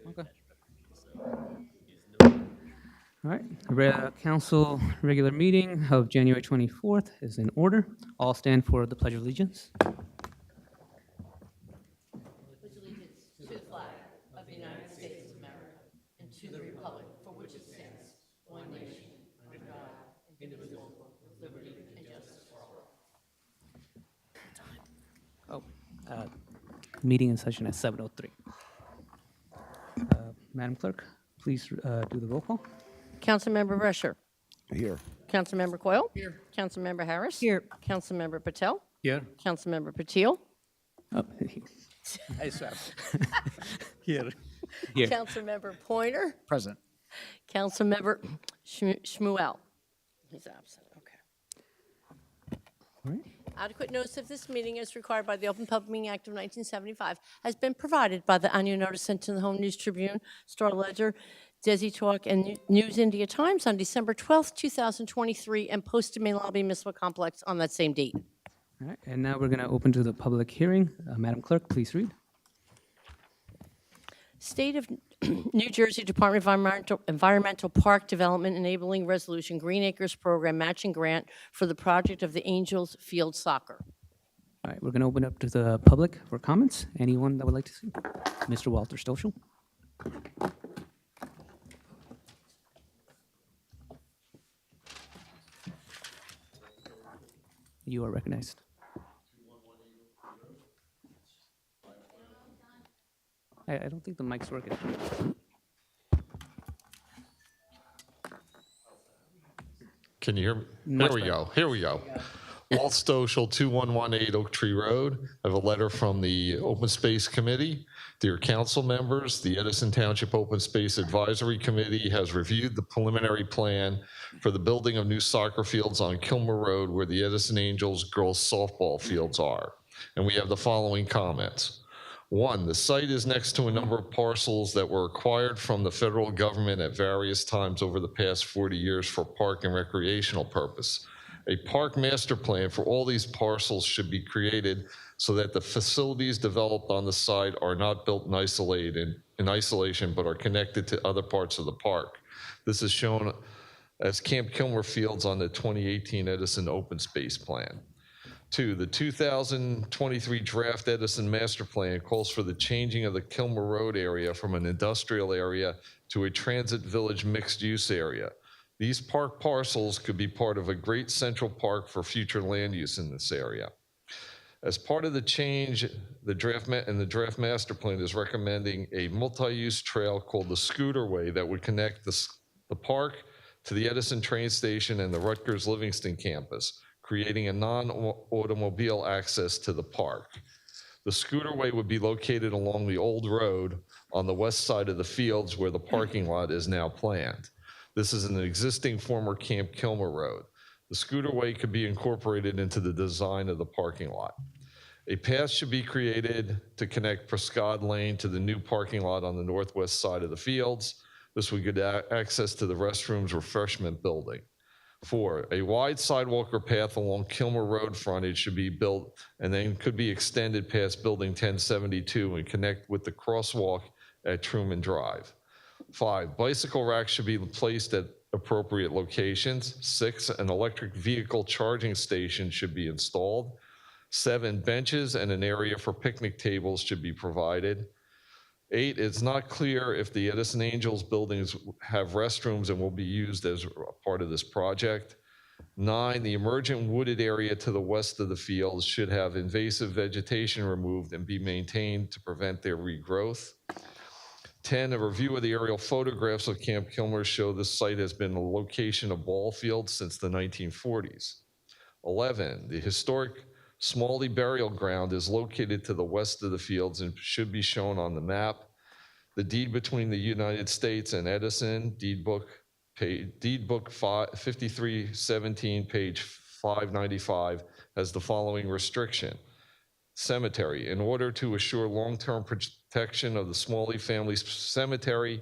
Okay. All right. Council regular meeting of January 24th is in order. All stand for the Pledge of Allegiance. Pledge allegiance to the flag of the United States of America and to the republic for which it stands, one nation, under God, indivisible, with liberty and justice for all. Meeting in session at 7:03. Madam Clerk, please do the roll call. Councilmember Rusher. Here. Councilmember Coyle. Here. Councilmember Harris. Here. Councilmember Patel. Here. Councilmember Patil. Oh, I swear. Here. Here. Councilmember Pointer. Present. Councilmember Shmuel. He's absent. Okay. All right. Adequate notice of this meeting as required by the Open Public Meeting Act of 1975 has been provided by the annual notice sent to the Home News Tribune, Star Ledger, Desi Talk, and News India Times on December 12th, 2023, and posted in Main Lobby Municipal Complex on that same date. All right. And now we're going to open to the public hearing. Madam Clerk, please read. State of New Jersey Department of Environmental Park Development Enabling Resolution Green Acres Program Matching Grant for the project of the Angels Field Soccer. All right. We're going to open up to the public for comments. Anyone that would like to speak? Mr. Walter Stoschel. You are recognized. I don't think the mic's working. Can you hear me? Much Here we better. go. Here we go. Walt Stoschel, 2118 Oak Tree Road. I have a letter from the Open Space Committee. Dear council members, the Edison Township Open Space Advisory Committee has reviewed the preliminary plan for the building of new soccer fields on Kilmer Road where the Edison Angels girls softball fields are. And we have the following comments. One, the site is next to a number of parcels that were acquired from the federal government at various times over the past 40 years for park and recreational purpose. A park master plan for all these parcels should be created so that the facilities developed on the site are not built in isolation, but are connected to other parts of the park. This is shown as Camp Kilmer Fields on the 2018 Edison Open Space Plan. Two, the 2023 draft Edison Master Plan calls for the changing of the Kilmer Road area from an industrial area to a transit village mixed-use area. These park parcels could be part of a great central park for future land use in this area. As part of the change, the draft master plan is recommending a multi-use trail called the Scooterway that would connect the park to the Edison train station and the Rutgers Livingston campus, creating a non-automobile access to the park. The Scooterway would be located along the old road on the west side of the fields where the parking lot is now planned. This is an existing former Camp Kilmer Road. The Scooterway could be incorporated into the design of the parking lot. A path should be created to connect Prescott Lane to the new parking lot on the northwest side of the fields. This would give access to the restrooms refreshment building. 4, a wide sidewalk or path along Kilmer Road frontage should be built and then could be extended past Building 1072 and connect with the crosswalk at Truman Drive. 5, bicycle racks should be placed at appropriate locations. 6, an electric vehicle charging station should be installed. 7, benches and an area for picnic tables should be provided. 8, it's not clear if the Edison Angels buildings have restrooms and will be used as a part of this project. 9, the emergent wooded area to the west of the fields should have invasive vegetation removed and be maintained to prevent their regrowth. 10, a review of the aerial photographs of Camp Kilmer show this site has been a location of ball fields since the 1940s. 11, the historic Smalley Burial Ground is located to the west of the fields and should be shown on the map. The deed between the United States and Edison, deed book 5317, page 595, has the following restriction. Cemetery. In order to assure long-term protection of the Smalley family cemetery,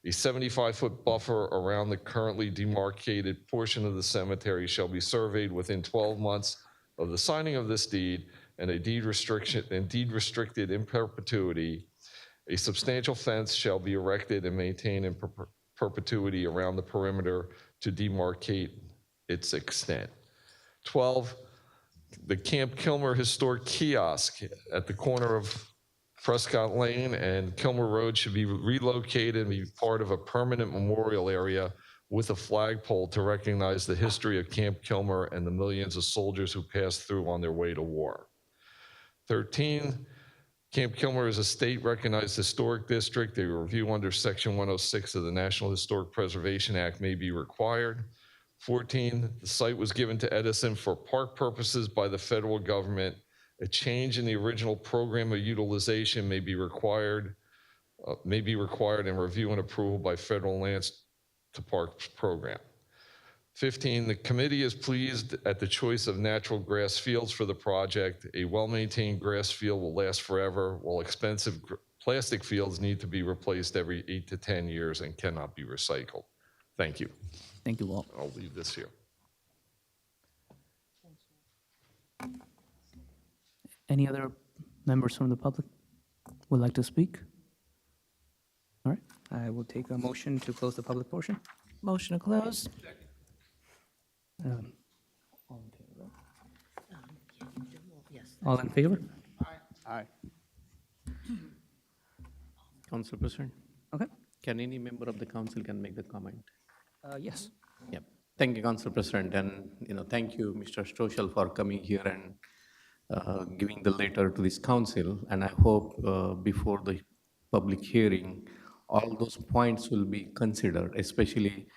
a 75-foot buffer around the currently demarcated portion of the cemetery shall be surveyed within 12 months of the signing of this deed, and a deed restricted in perpetuity, A substantial fence shall be erected and maintained in perpetuity around the perimeter to demarcate its extent. 12, the Camp Kilmer Historic Kiosk at the corner of Prescott Lane and Kilmer Road should be relocated and be part of a permanent memorial area with a flagpole to recognize the history of Camp Kilmer and the millions of soldiers who passed through on their way to war. 13, Camp Kilmer is a state-recognized historic district. A review under Section 106 of the National Historic Preservation Act may be required. 14, the site was given to Edison for park purposes by the federal government. A change in the original program of utilization may be required and review and approval by federal lands to parks program. 15, the committee is pleased at the choice of natural grass fields for the project. A well-maintained grass field will last forever, while expensive plastic fields need to be replaced every 8 to 10 years and cannot be recycled. Thank you. Thank you, Walt. I'll leave this here. Any other members from the public would like to speak? All right, I will take a motion to close the public portion. Motion to close. All in favor? Yes. All in favor? Aye. Council President, Okay, can any member of the council can make the comment? yes. Yep. Thank you, Council President, and thank you, Mr. Stoschel, for coming here and giving the letter to this council. And I hope before the public hearing, all those points will be considered. Especially,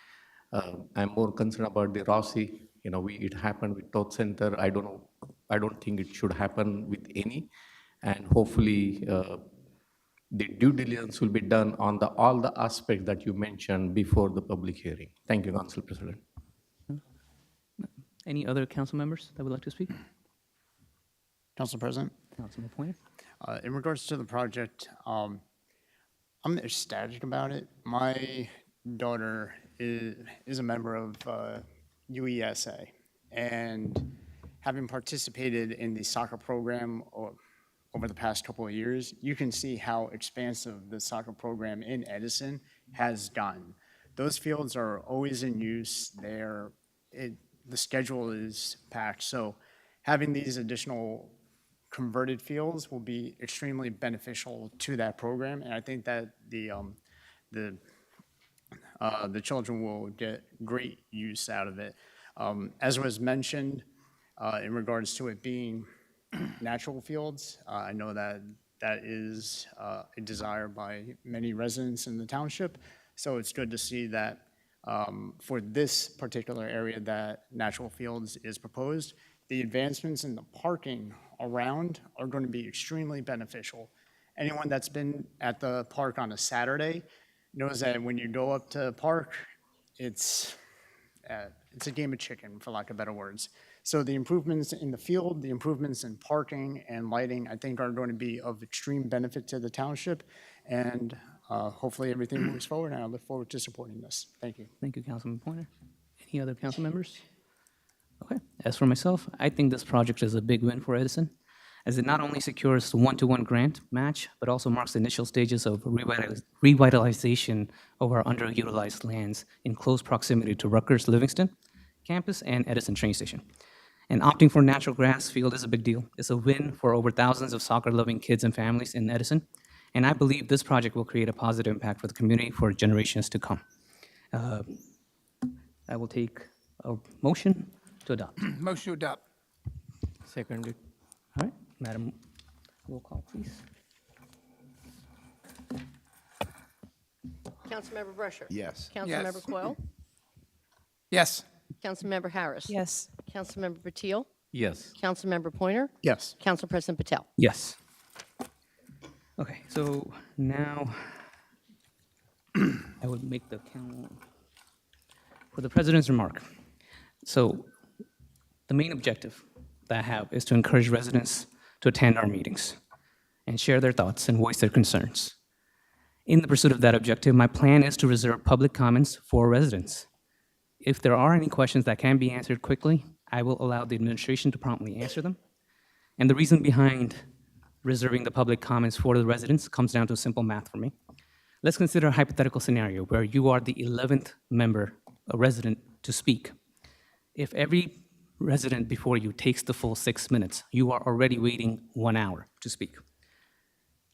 I'm more concerned about the Rossi. It happened with Toth Center. I don't think it should happen with any. And hopefully, the due diligence will be done on all the aspects that you mentioned before the public hearing. Thank you, Council President. Any other council members that would like to speak? Council President, Councilman Pointer? in regards to the project, I'm ecstatic about it. My daughter is a member of UESA, and having participated in the soccer program over the past couple of years, you can see how expansive the soccer program in Edison has gotten. Those fields are always in use. The schedule is packed, so having these additional converted fields will be extremely beneficial to that program, and I think that the children will get great use out of it. As was mentioned, in regards to it being natural fields, I know that is a desire by many residents in the township, so it's good to see that for this particular area that natural fields is proposed. The advancements in the parking around are going to be extremely beneficial. Anyone that's been at the park on a Saturday knows that when you go up to the park, it's a game of chicken, for lack of better words. So the improvements in the field, the improvements in parking and lighting, I think are going to be of extreme benefit to the township, and hopefully everything moves forward, and I look forward to supporting this. Thank you. Thank you, Councilman Pointer. Any other council members? Okay, as for myself, I think this project is a big win for Edison, as it not only secures the one-to-one grant match, but also marks the initial stages of revitalization of our underutilized lands in close proximity to Rutgers Livingston campus and Edison train station. And opting for natural grass field is a big deal. It's a win for over thousands of soccer-loving kids and families in Edison, and I believe this project will create a positive impact for the community for generations to come. I will take a motion to adopt. Motion to adopt. Seconded. All right, Madam, roll call, please. Councilmember Brescher. Yes. Councilmember Coyle. Yes. Councilmember Harris. Yes. Councilmember Patil. Yes. Councilmember Pointer. Yes. Council President Patel. Yes. Okay, so now I would make the count for the president's remark. So the main objective that I have is to encourage residents to attend our meetings and share their thoughts and voice their concerns. In the pursuit of that objective, my plan is to reserve public comments for residents. If there are any questions that can be answered quickly, I will allow the administration to promptly answer them. And the reason behind reserving the public comments for the residents comes down to simple math for me. Let's consider a hypothetical scenario where you are the 11th member, a resident, to speak. If every resident before you takes the full 6 minutes, you are already waiting 1 hour to speak.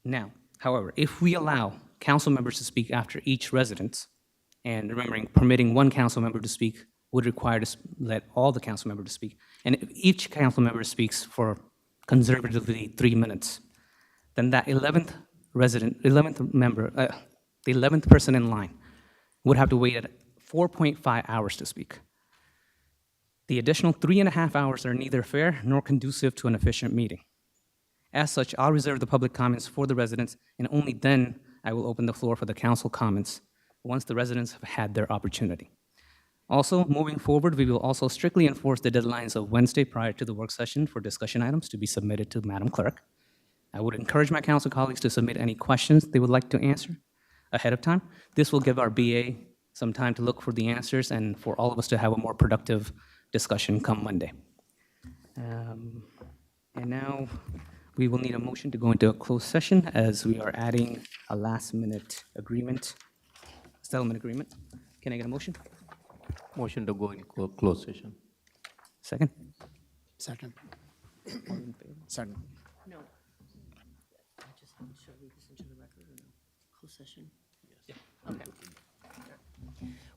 Now, however, if we allow council members to speak after each resident, and remembering permitting one council member to speak would require to let all the council members to speak, and if each council member speaks for conservatively 3 minutes, then that 11th resident, 11th member, the 11th person in line would have to wait at 4.5 hours to speak. The additional 3.5 hours are neither fair nor conducive to an efficient meeting. As such, I'll reserve the public comments for the residents, and only then I will open the floor for the council comments once the residents have had their opportunity. Also, moving forward, we will also strictly enforce the deadlines of Wednesday prior to the work session for discussion items to be submitted to Madam Clerk. I would encourage my council colleagues to submit any questions they would like to answer ahead of time. This will give our BA some time to look for the answers and for all of us to have a more productive discussion come Monday. And now we will need a motion to go into a closed session as we are adding a last-minute agreement, settlement agreement. Can I get a motion? Motion to go in closed session. Second? Second. Second. No. I just should read this into the record or no? Closed session? Yes. Okay.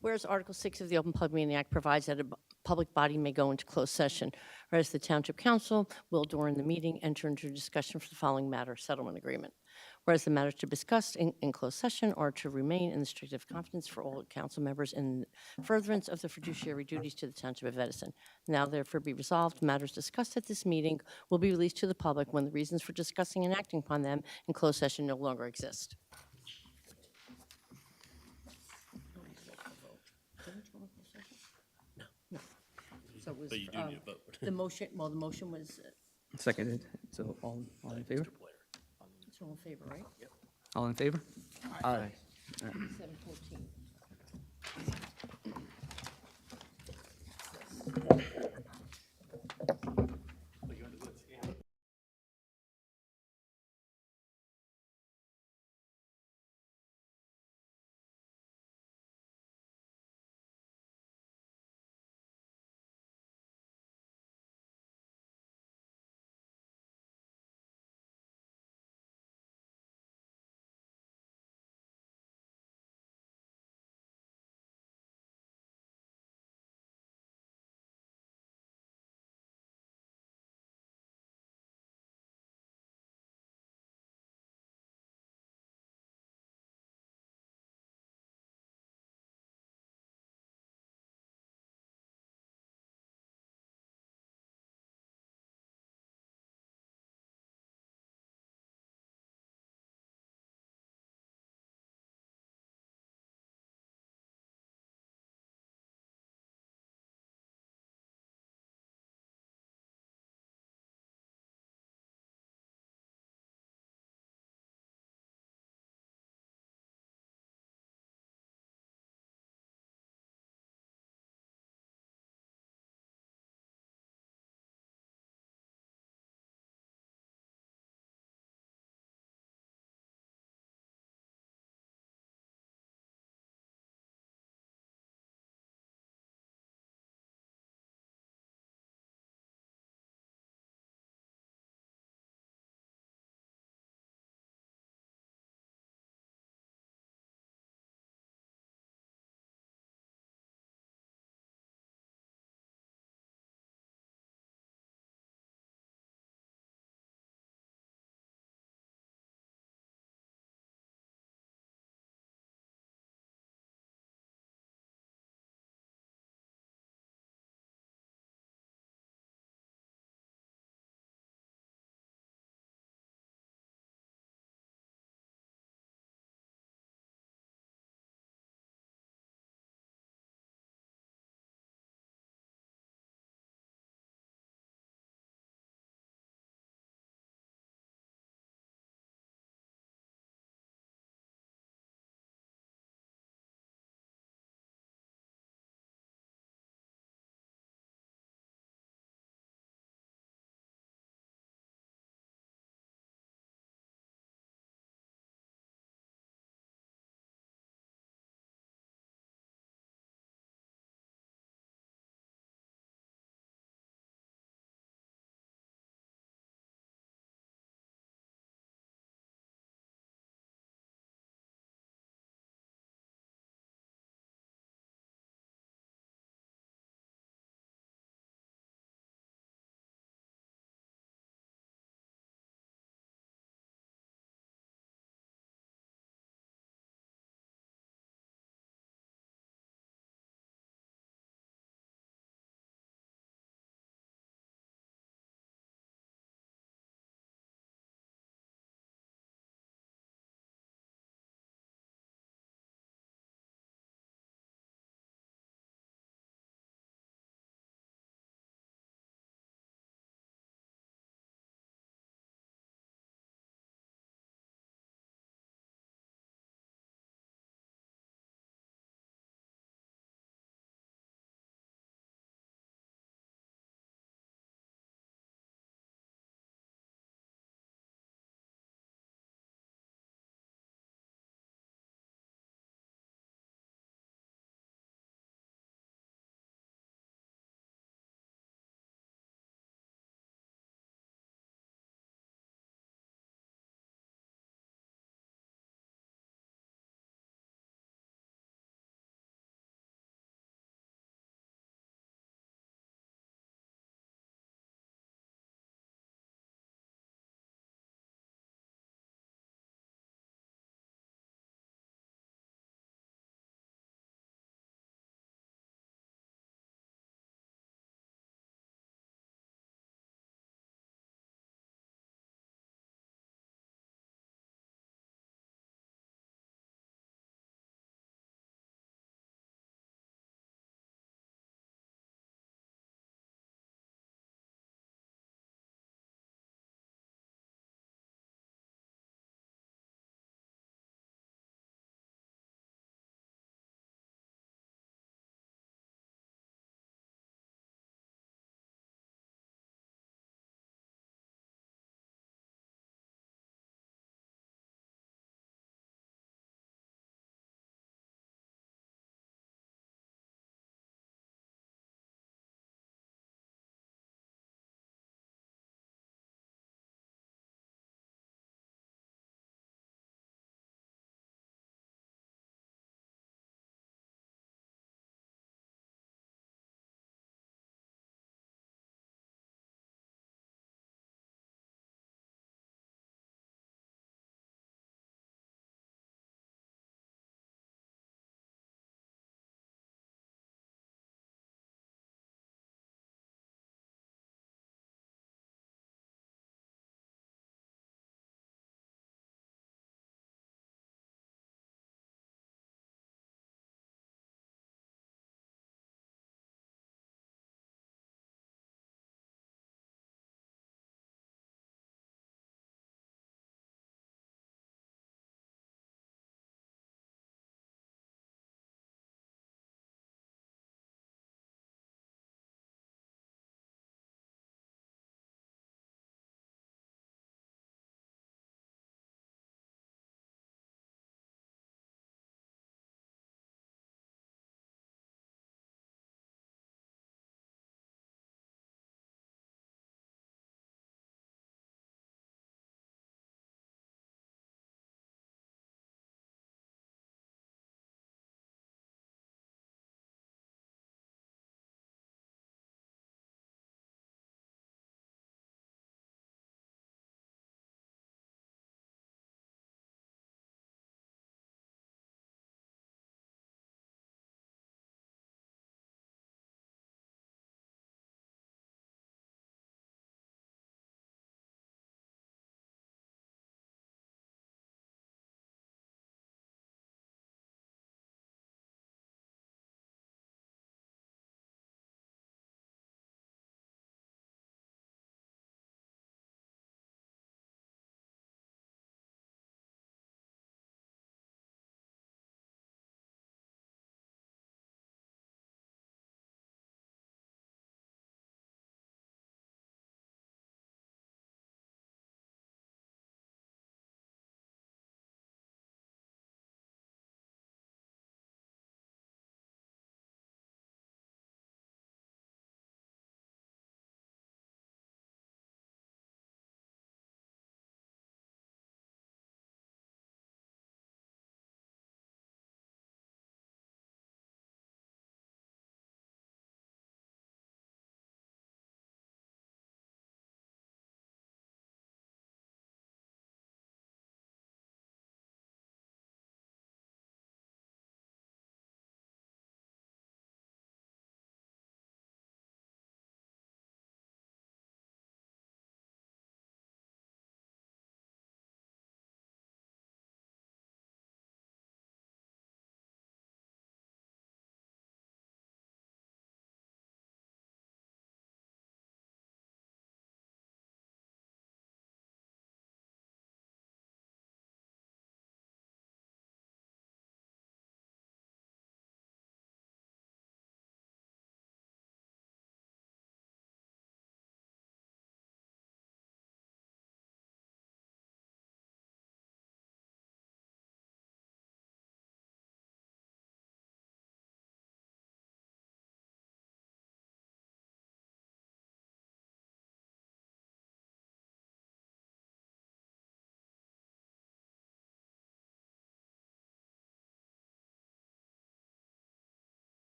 Whereas Article 6 of the Open Public Meeting Act provides that a public body may go into closed session, whereas the Township Council will, during the meeting, enter into discussion for the following matter, settlement agreement. Whereas the matters to be discussed in closed session are to remain in the strict of confidence for all council members in furtherance of the fiduciary duties to the Township of Edison. Now therefore be resolved, matters discussed at this meeting will be released to the public when the reasons for discussing and acting upon them in closed session no longer exist. So it was, the motion, well, the motion was, Seconded. So all in favor? it's all in favor, right? All in favor? Aye. 7:14.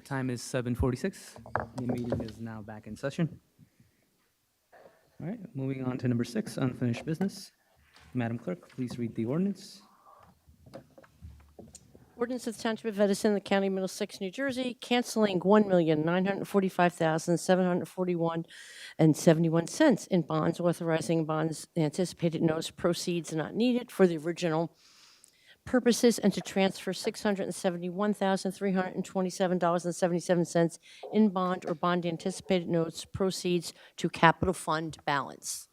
time is 7:46. The meeting is now back in session. All right, moving on to number 6, unfinished business. Madam Clerk, please read the ordinance. Ordinance of the Township of Edison, the County of Middlesex, New Jersey, canceling $1,945,741.71 in bonds, authorizing bonds anticipated notice proceeds not needed for the original purposes, and to transfer $671,327.77 in bond or bond anticipated notes proceeds to capital fund balance.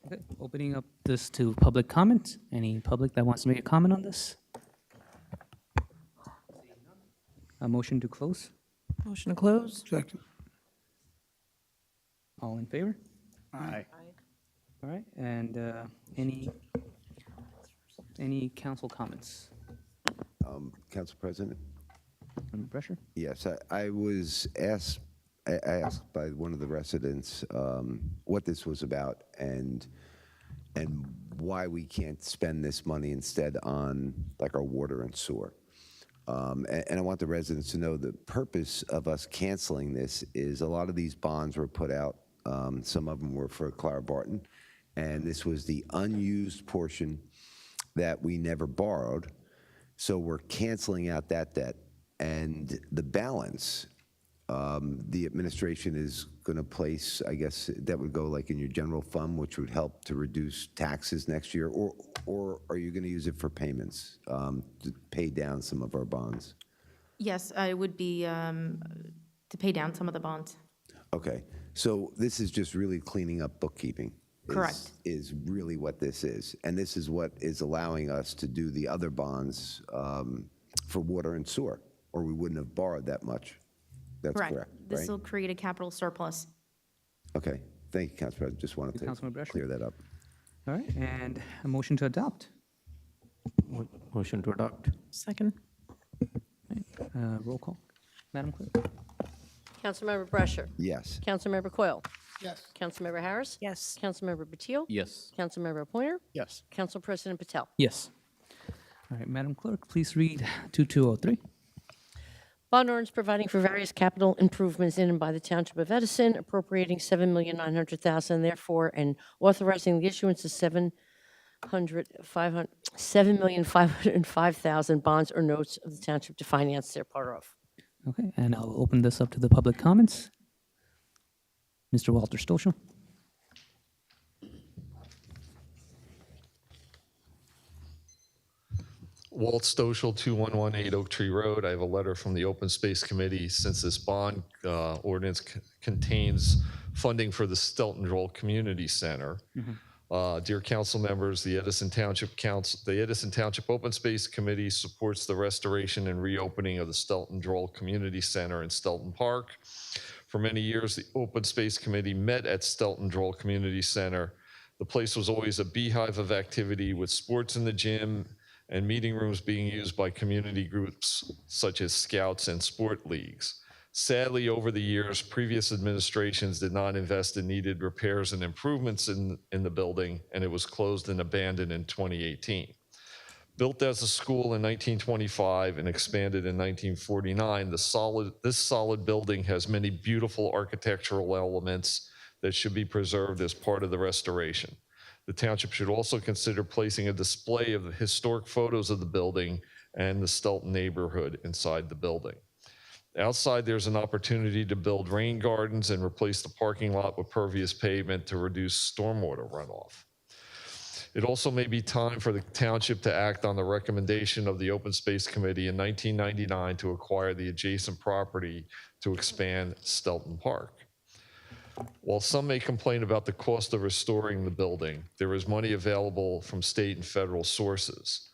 Okay, opening up this to public comment. Any public that wants to make a comment on this? A motion to close? Motion to close? Second. All in favor? Aye. All right, and any council comments? Council President? Member Brescher? Yes, I was asked, I asked by one of the residents what this was about and why we can't spend this money instead on like our water and sewer. And I want the residents to know the purpose of us canceling this is a lot of these bonds were put out. Some of them were for Clara Barton, and this was the unused portion that we never borrowed. So we're canceling out that debt, and the balance, the administration is going to place, I guess, that would go like in your general fund, which would help to reduce taxes next year, or are you going to use it for payments to pay down some of our bonds? Yes, it would be to pay down some of the bonds. Okay, so this is just really cleaning up bookkeeping. Correct. Is really what this is. And this is what is allowing us to do the other bonds for water and sewer, or we wouldn't have borrowed that much. That's correct, This right? will create a capital surplus. Okay, thank you, Council President. Just wanted Councilman to Brescher. clear that up. All right, and a motion to adopt. Motion to adopt. Second? Roll call. Madam Clerk? Councilmember Brescher. Yes. Councilmember Coyle. Yes. Councilmember Harris. Yes. Councilmember Batil. Yes. Councilmember Pointer. Yes. Council President Patel. Yes. All right, Madam Clerk, please read 2203. Bond ordinance providing for various capital improvements in and by the Township of Edison, appropriating $7,900,000 therefore, and authorizing the issuance of $7,505,000 bonds or notes of the Township to finance their part of. Okay, and I'll open this up to the public comments. Mr. Walter Stoschel. Walt Stoschel, 2118 Oak Tree Road. I have a letter from the Open Space Committee since this bond ordinance contains funding for the Stelton Droll Community Center. Dear council members, the Edison Township Open Space Committee supports the restoration and reopening of the Stelton Droll Community Center in Stelton Park. For many years, the Open Space Committee met at Stelton Droll Community Center. The place was always a beehive of activity with sports in the gym and meeting rooms being used by community groups such as scouts and sport leagues. Sadly, over the years, previous administrations did not invest in needed repairs and improvements in the building, and it was closed and abandoned in 2018. Built as a school in 1925 and expanded in 1949, this solid building has many beautiful architectural elements that should be preserved as part of the restoration. The township should also consider placing a display of the historic photos of the building and the Stelton neighborhood inside the building. Outside, there's an opportunity to build rain gardens and replace the parking lot with pervious pavement to reduce stormwater runoff. It also may be time for the township to act on the recommendation of the Open Space Committee in 1999 to acquire the adjacent property to expand Stelton Park. While some may complain about the cost of restoring the building, there is money available from state and federal sources.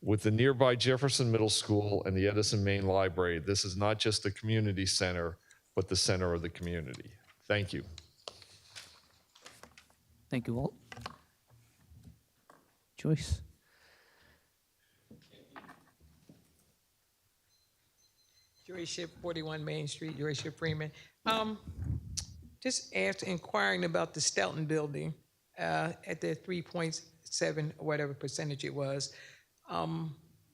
With the nearby Jefferson Middle School and the Edison Main Library, this is not just a community center, but the center of the community. Thank you. Thank you, Walt. Joyce? Joy Ship, 41 Main Street, Joy Ship Freeman. Just inquiring about the Stelton building at the 3.7, whatever percentage it was.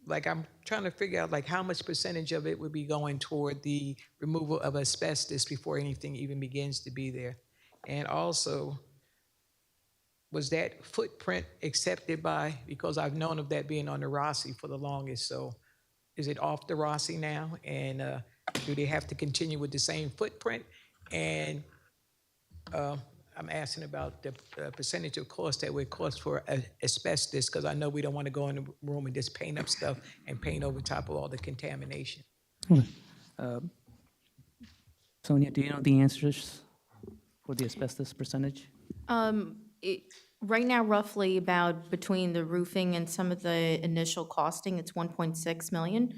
like, I'm trying to figure out, like, how much percentage of it would be going toward the removal of asbestos before anything even begins to be there? And also, was that footprint accepted by, because I've known of that being on the Rossi for the longest, so is it off the Rossi now? And do they have to continue with the same footprint? And I'm asking about the percentage of cost that would cost for asbestos, because I know we don't want to go in the room and just paint up stuff and paint over top of all the contamination. Sonia, do you know the answers for the asbestos percentage? Right now, roughly about between the roofing and some of the initial costing, it's 1.6 million.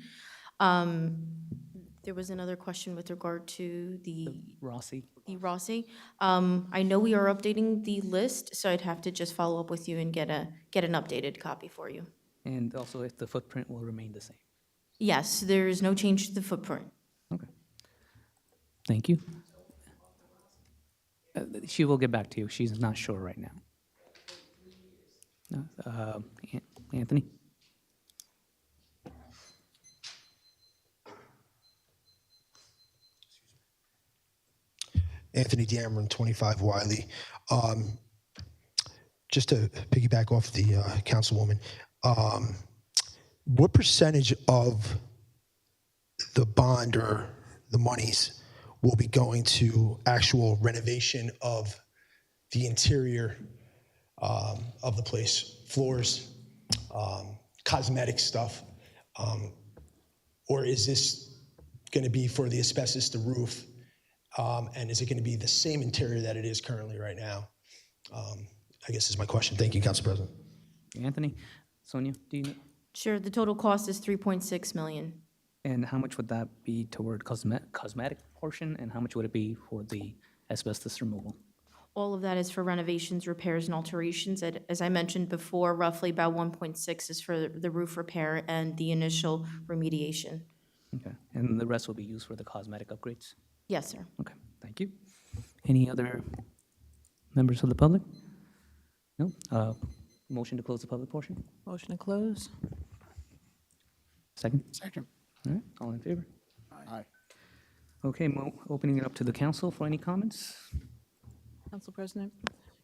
There was another question with regard to the Rossi? Rossi. I know we are updating the list, so I'd have to just follow up with you and get an updated copy for you. And also if the footprint will remain the same? Yes, there is no change to the footprint. Okay. Thank you. She will get back to you. She's not sure right now. Anthony? Anthony Dameron, 25 Wiley. Just to piggyback off the councilwoman, what percentage of the bond or the monies will be going to actual renovation of the interior of the place, floors, cosmetic stuff? Or is this going to be for the asbestos, the roof? And is it going to be the same interior that it is currently right now? I guess is my question. Thank you, Council President. Anthony? Sonia, do you know? Sure, the total cost is 3.6 million. And how much would that be toward cosmetic portion, and how much would it be for the asbestos removal? All of that is for renovations, repairs, and alterations. As I mentioned before, roughly about 1.6 is for the roof repair and the initial remediation. Okay, and the rest will be used for the cosmetic upgrades? Yes, sir. Okay, thank you. Any other members of the public? No? Motion to close the public portion? Motion to close. Second? Second. All right, all in favor? Aye. Okay, opening it up to the council for any comments? Council President?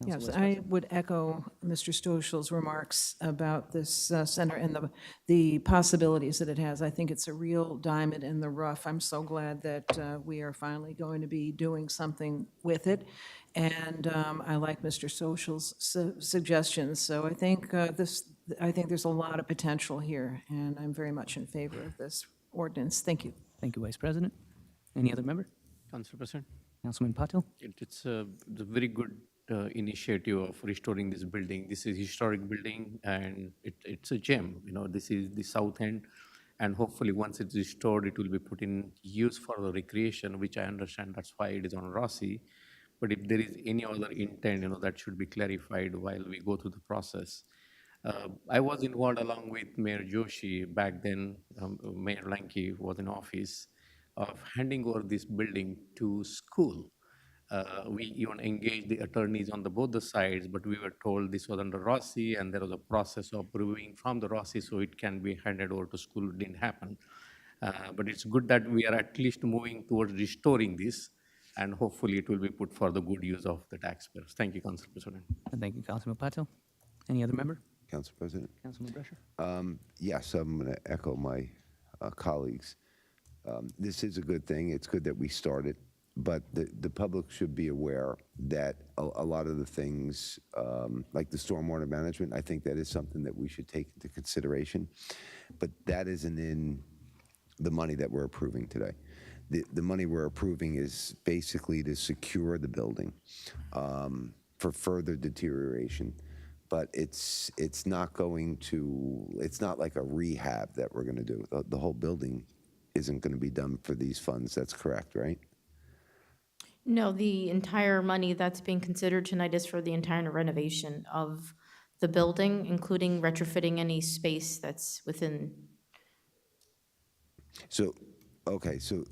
Council Yes, Vice I would echo Mr. Stochel's remarks about this center and the possibilities that it has. I think it's a real diamond in the rough. I'm so glad that we are finally going to be doing something with it. And I like Mr. Stochel's suggestions. So I think there's a lot of potential here, and I'm very much in favor of this ordinance. Thank you. Thank you, Vice President. Any other member? Council President, Councilman Patil? it's a very good initiative of restoring this building. This is historic building, and it's a gem. You know, this is the south end, and hopefully once it's restored, it will be put in use for the recreation, which I understand that's why it is on Rossi. But if there is any other intent, you know, that should be clarified while we go through the process. I was involved along with Mayor Joshi back then. Mayor Lanky was in office of handing over this building to school. We even engaged the attorneys on both the sides, but we were told this was under Rossi, and there was a process of reviewing from the Rossi, so it can be handed over to school. It didn't happen. But it's good that we are at least moving towards restoring this, and hopefully it will be put for the good use of the taxpayers. Thank you, Council President. And thank you, Councilman Patil. Any other member? Council President? Councilman Brescher? Yes, I'm going to echo my colleagues. This is a good thing. It's good that we started, but the public should be aware that a lot of the things, like the stormwater management, I think that is something that we should take into consideration, but that isn't in the money that we're approving today. The money we're approving is basically to secure the building for further deterioration. But it's not going to, it's not like a rehab that we're going to do. The whole building isn't going to be done for these funds. That's correct, right? No, the entire money that's being considered tonight is for the entire renovation of the building, including retrofitting any space that's within. So, okay, so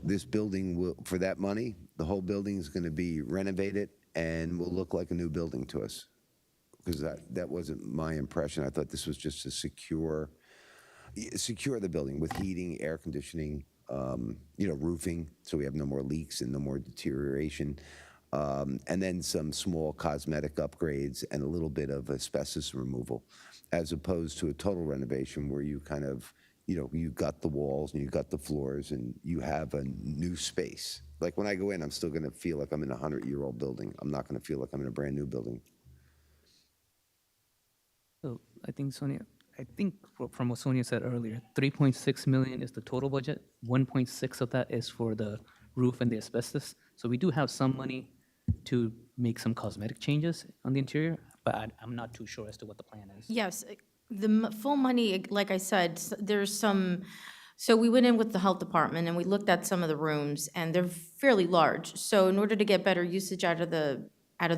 this building will, for that money, the whole building is going to be renovated and will look like a new building to us? Because that wasn't my impression. I thought this was just to secure secure the building with heating, air conditioning, roofing, so we have no more leaks and no more deterioration. And then some small cosmetic upgrades and a little bit of asbestos removal, as opposed to a total renovation where you kind of, you got the walls and you got the floors and you have a new space. Like when I go in, I'm still going to feel like I'm in a 100-year-old building. I'm not going to feel like I'm in a brand new building. So I think from what Sonia said earlier, 3.6 million is the total budget. 1.6 of that is for the roof and the asbestos. So we do have some money to make some cosmetic changes on the interior, but I'm not too sure as to what the plan is. Yes, the full money, like I said, there's some, so we went in with the health department and we looked at some of the rooms and they're fairly large. So in order to get better usage out of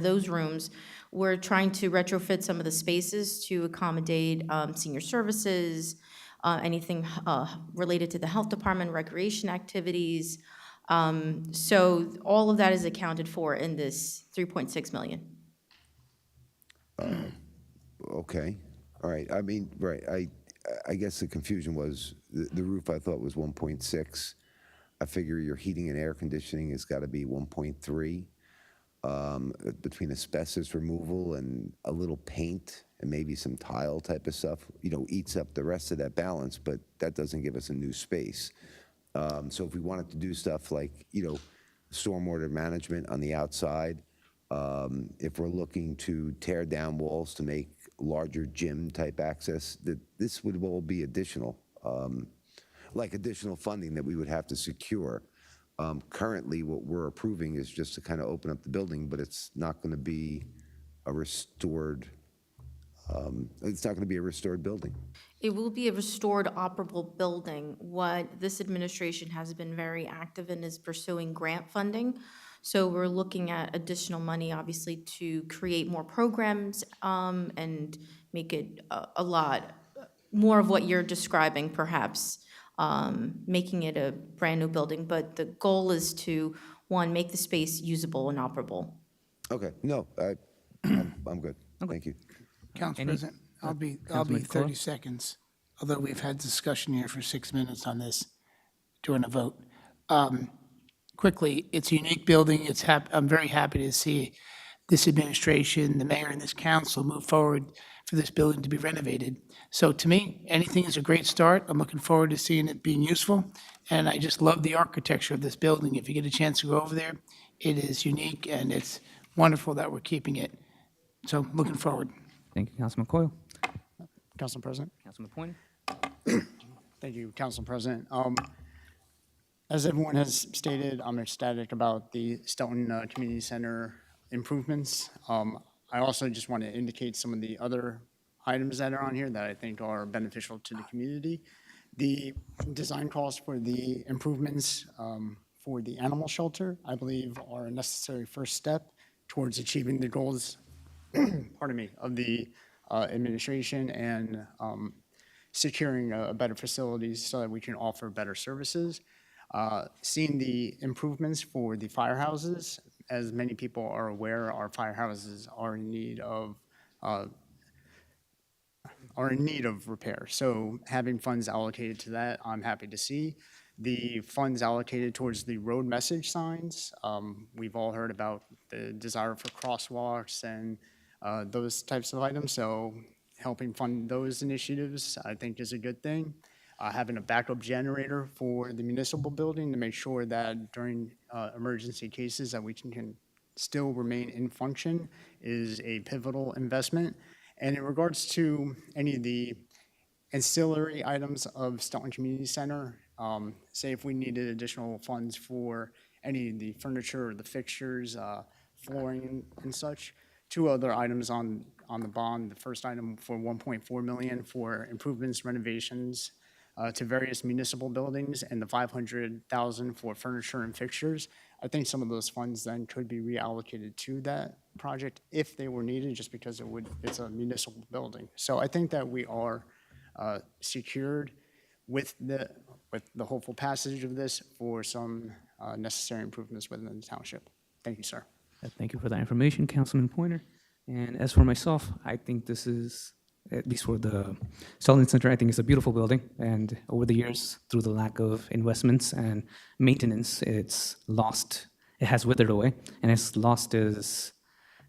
those rooms, we're trying to retrofit some of the spaces to accommodate senior services, anything related to the health department, recreation activities. So all of that is accounted for in this 3.6 million. Okay, all right. I mean, right. I guess the confusion was the roof. I thought was 1.6. I figure your heating and air conditioning has got to be 1.3. Between asbestos removal and a little paint and maybe some tile type of stuff, eats up the rest of that balance, but that doesn't give us a new space. So if we wanted to do stuff like, stormwater management on the outside, if we're looking to tear down walls to make larger gym type access, this would all be additional, like additional funding that we would have to secure. Currently, what we're approving is just to kind of open up the building, but it's not going to be a restored, building. It will be a restored operable building. What this administration has been very active in is pursuing grant funding. So we're looking at additional money, obviously, to create more programs and make it a lot more of what you're describing, perhaps. Making it a brand new building, but the goal is to, one, make the space usable and operable. Okay, no, I'm good. Thank you. Council President, I'll be Councilman 30 Coyle? seconds, although we've had discussion here for 6 minutes on this during a vote. Quickly, it's a unique building. I'm very happy to see this administration, the mayor, and this council move forward for this building to be renovated. So to me, anything is a great start. I'm looking forward to seeing it being useful. And I just love the architecture of this building. If you get a chance to go over there, it is unique and it's wonderful that we're keeping it. So looking forward. Thank you, Councilman Coyle. Council President? Councilman Pointer? Thank you, Council President. As everyone has stated, I'm ecstatic about the Stoughton Community Center improvements. I also just want to indicate some of the other items that are on here that I think are beneficial to the community. The design costs for the improvements for the animal shelter, I believe, are a necessary first step towards achieving the goals, pardon me, of the administration and securing better facilities so that we can offer better services. Seeing the improvements for the firehouses, as many people are aware, our firehouses are in need of repair. So having funds allocated to that, I'm happy to see. The funds allocated towards the road message signs, we've all heard about the desire for crosswalks and those types of items. So helping fund those initiatives, I think, is a good thing. Having a backup generator for the municipal building to make sure that during emergency cases that we can still remain in function is a pivotal investment. And in regards to any of the ancillary items of Stoughton Community Center, say if we needed additional funds for any of the furniture or the fixtures, flooring and such, two other items on the bond. The first item for $1.4 million for improvements, renovations, to various municipal buildings, and the $500,000 for furniture and fixtures. I think some of those funds then could be reallocated to that project if they were needed, just because it's a municipal building. So I think that we are secured with the hopeful passage of this for some necessary improvements within the township. Thank you, sir. Thank you for that information, Councilman Pointer. And as for myself, I think this is at least for the Sterling Center, I think it's a beautiful building. And over the years, through the lack of investments and maintenance, it has withered away, and it's lost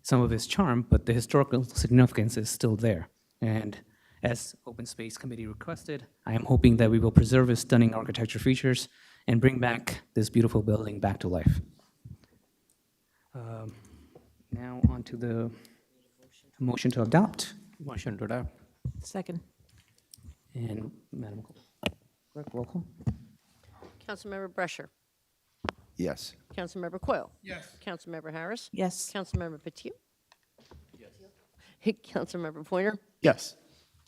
some of its charm, but the historical significance is still there. And as Open Space Committee requested, I am hoping that we will preserve its stunning architecture features and bring back this beautiful building back to life. Now on to the motion to adopt. Motion to adopt. Second. And Madam Clerk, roll call. Councilmember Brescher. Yes. Councilmember Coyle. Yes. Councilmember Harris. Yes. Councilmember Patil. Yes. Councilmember Pointer. Yes.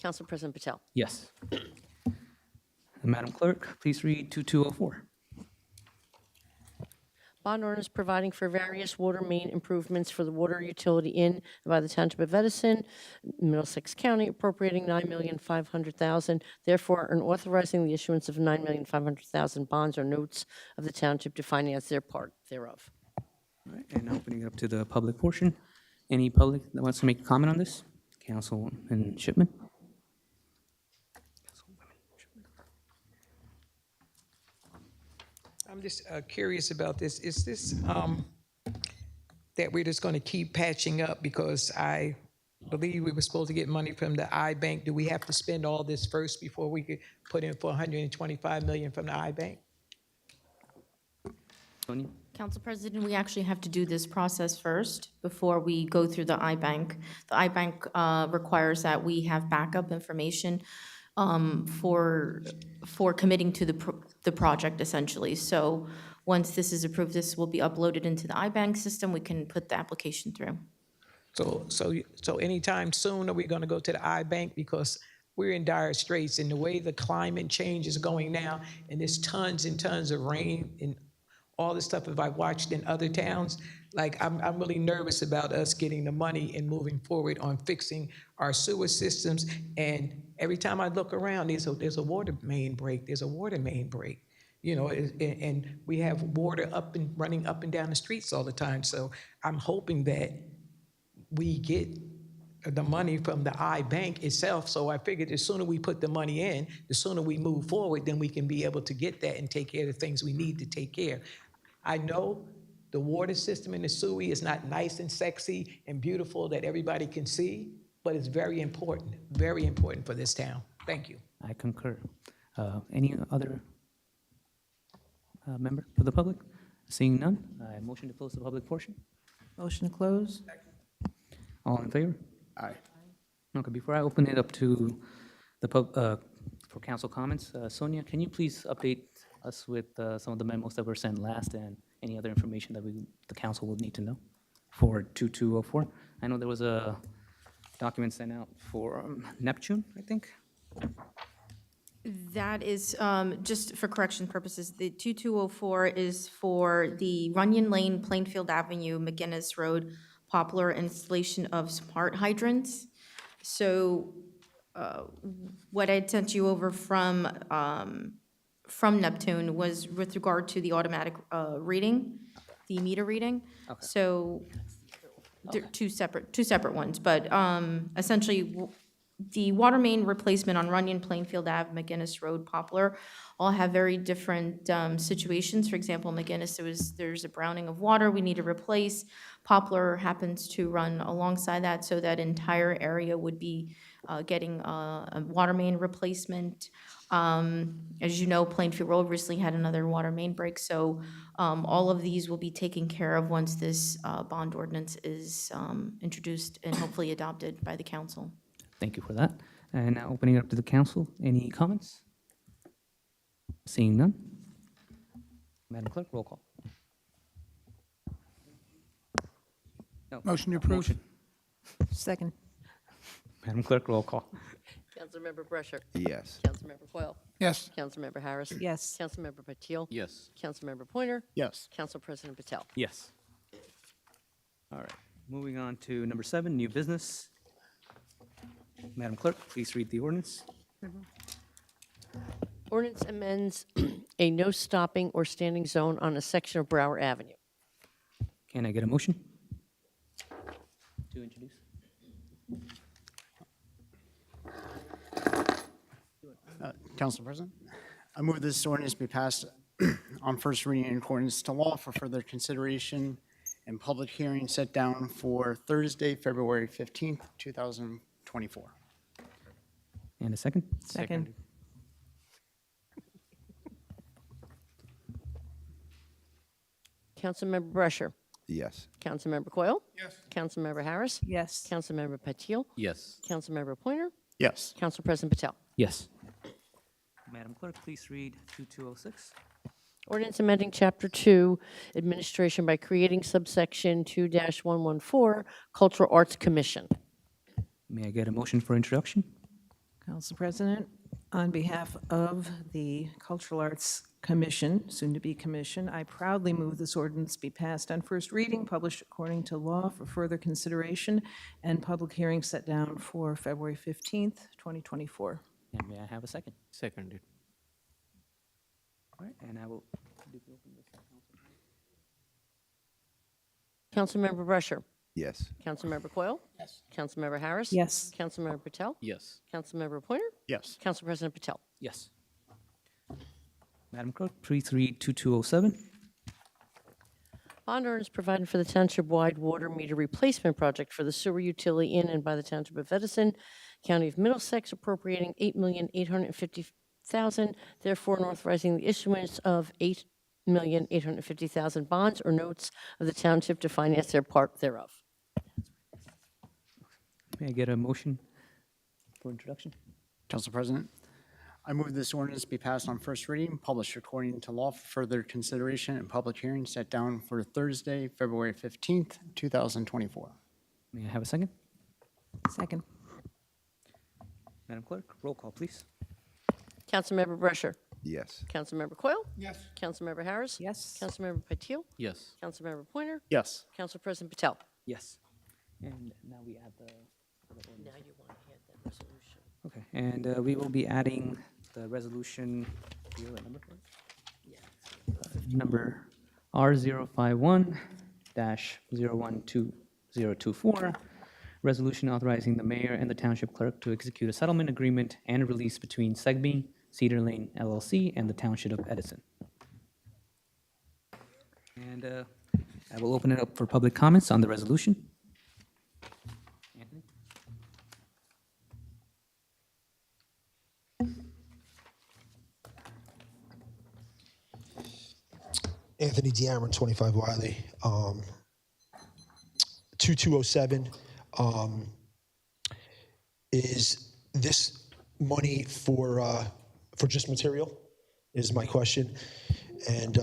Council President Patel. Yes. Madam Clerk, please read 2204. Bond ordinance providing for various water main improvements for the water utility in and by the Township of Edison, Middlesex County, appropriating $9,500,000, therefore, and authorizing the issuance of $9,500,000 bonds or notes of the township to finance their part thereof. All right, and now opening it up to the public portion. Any public that wants to make a comment on this? Councilman Shipman? I'm just curious about this. Is this that we're just going to keep patching up? Because I believe we were supposed to get money from the I-Bank. Do we have to spend all this first before we could put in for $125 million from the I-Bank? Sonia? Council President, we actually have to do this process first before we go through the I-Bank. The I-Bank requires that we have backup information for committing to the project, essentially. So once this is approved, this will be uploaded into the I-Bank system. We can put the application through. So anytime soon, are we going to go to the I-Bank? Because we're in dire straits, and the way the climate change is going now, and there's tons and tons of rain and all this stuff that I've watched in other towns, like I'm really nervous about us getting the money and moving forward on fixing our sewer systems. And every time I look around, there's a water main break. There's a water main break, you know, and we have water running up and down the streets all the time. So I'm hoping that we get the money from the I-Bank itself. So I figured the sooner we put the money in, the sooner we move forward, then we can be able to get that and take care of the things we need to take care of. I know the water system in the sewer is not nice and sexy and beautiful that everybody can see, but it's very important for this town. Thank you. I concur. Any other member of the public? Seeing none, I motion to close the public portion. Motion to close? All in favor? Aye. Okay, before I open it up to the for council comments, Sonia, can you please update us with some of the memos that were sent last and any other information that the council will need to know for 2204? I know there was a document sent out for Neptune, I think. That is, just for correction purposes, the 2204 is for the Runyon Lane, Plainfield Avenue, McGinnis Road, Poplar installation of smart hydrants. So what I sent you over from Neptune was with regard to the automatic reading, the meter reading. Okay. So they're two separate ones, but essentially the water main replacement on Runyon, Plainfield Ave, McGinnis Road, Poplar, all have very different situations. For example, McGinnis, there's a browning of water we need to replace. Poplar happens to run alongside that, so that entire area would be getting a water main replacement. As you know, Plainfield Road recently had another water main break, so all of these will be taken care of once this bond ordinance is introduced and hopefully adopted by the council. Thank you for that. And now opening it up to the council. Any comments? Seeing none. Madam Clerk, roll call. No, Motion to approve. Second. Madam Clerk, roll call. Councilmember Brescher. Yes. Councilmember Coyle. Yes. Councilmember Harris. Yes. Councilmember Patil. Yes. Councilmember Pointer. Yes. Council President Patel. Yes. All right, moving on to number 7, new business. Madam Clerk, please read the ordinance. Ordinance amends a no stopping or standing zone on a section of Brower Avenue. Can I get a motion to introduce? Council President, I move this ordinance be passed on first reading in accordance to law for further consideration and public hearing set down for Thursday, February 15th, 2024. And a second? Second. Councilmember Brescher. Yes. Councilmember Coyle? Yes. Councilmember Harris? Yes. Councilmember Patil? Yes. Councilmember Pointer? Yes. Council President Patel? Yes. Madam Clerk, please read 2206. Ordinance amending Chapter 2, Administration by creating subsection 2-114, Cultural Arts Commission. May I get a motion for introduction? Council President, on behalf of the Cultural Arts Commission, soon-to-be commission, I proudly move this ordinance be passed on first reading, published according to law for further consideration, and public hearing set down for February 15th, 2024. And may I have a second? Seconded. All right, and I will. Councilmember Brescher. Yes. Councilmember Coyle? Yes. Councilmember Harris? Yes. Councilmember Patel? Yes. Councilmember Pointer? Yes. Council President Patel? Yes. Madam Clerk, please read 2207. Bond ordinance providing for the township-wide water meter replacement project for the sewer utility in and by the Township of Edison, County of Middlesex, appropriating $8,850,000, therefore and authorizing the issuance of $8,850,000 bonds or notes of the township to finance their part thereof. May I get a motion for introduction? Council President, I move this ordinance be passed on first reading, published according to law for further consideration and public hearing set down for Thursday, February 15th, 2024. May I have a second? Second. Madam Clerk, roll call, please. Councilmember Brescher. Yes. Councilmember Coyle? Yes. Councilmember Harris? Yes. Councilmember Patil? Yes. Councilmember Pointer? Yes. Council President Patel? Yes. And now we add the. Now you want to add that resolution. Okay, and we will be adding the resolution, do you have a number for it? Number R051-012024, resolution authorizing the mayor and the township clerk to execute a settlement agreement and release between Segbe Cedar Lane LLC and the township of Edison. And I will open it up for public comments on the resolution. Anthony? Anthony De'Amron, 25 Wiley. 2207, is this money for just material, is my question. And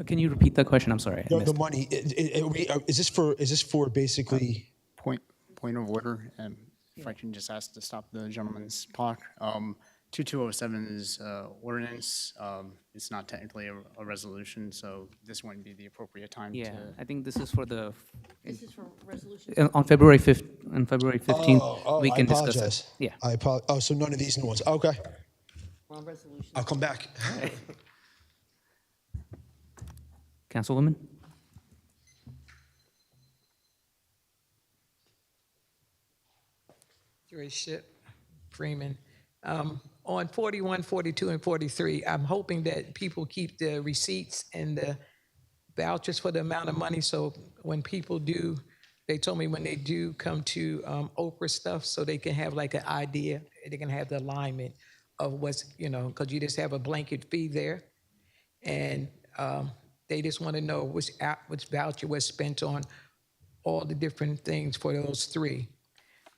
Can you repeat that question? I'm sorry. I the missed it. money, is this for basically, Point of order, if I can just ask to stop the gentleman's talk. 2207 is ordinance. It's not technically a resolution, so this wouldn't be the appropriate time Yeah, to. I think this is for the, This is for resolution. on February 5th, on February 15th, we I can discuss apologize. it. Yeah. So none of these new ones, okay, We're on resolution. I'll come back. Councilwoman? Joyce Ship, Freeman. On 41, 42, and 43, I'm hoping that people keep the receipts and the vouchers for the amount of money, so when people do, they told me when they do come to Oprah stuff, so they can have like an idea, they can have the alignment of what's, because you just have a blanket fee there, and they just want to know which voucher was spent on all the different things for those three.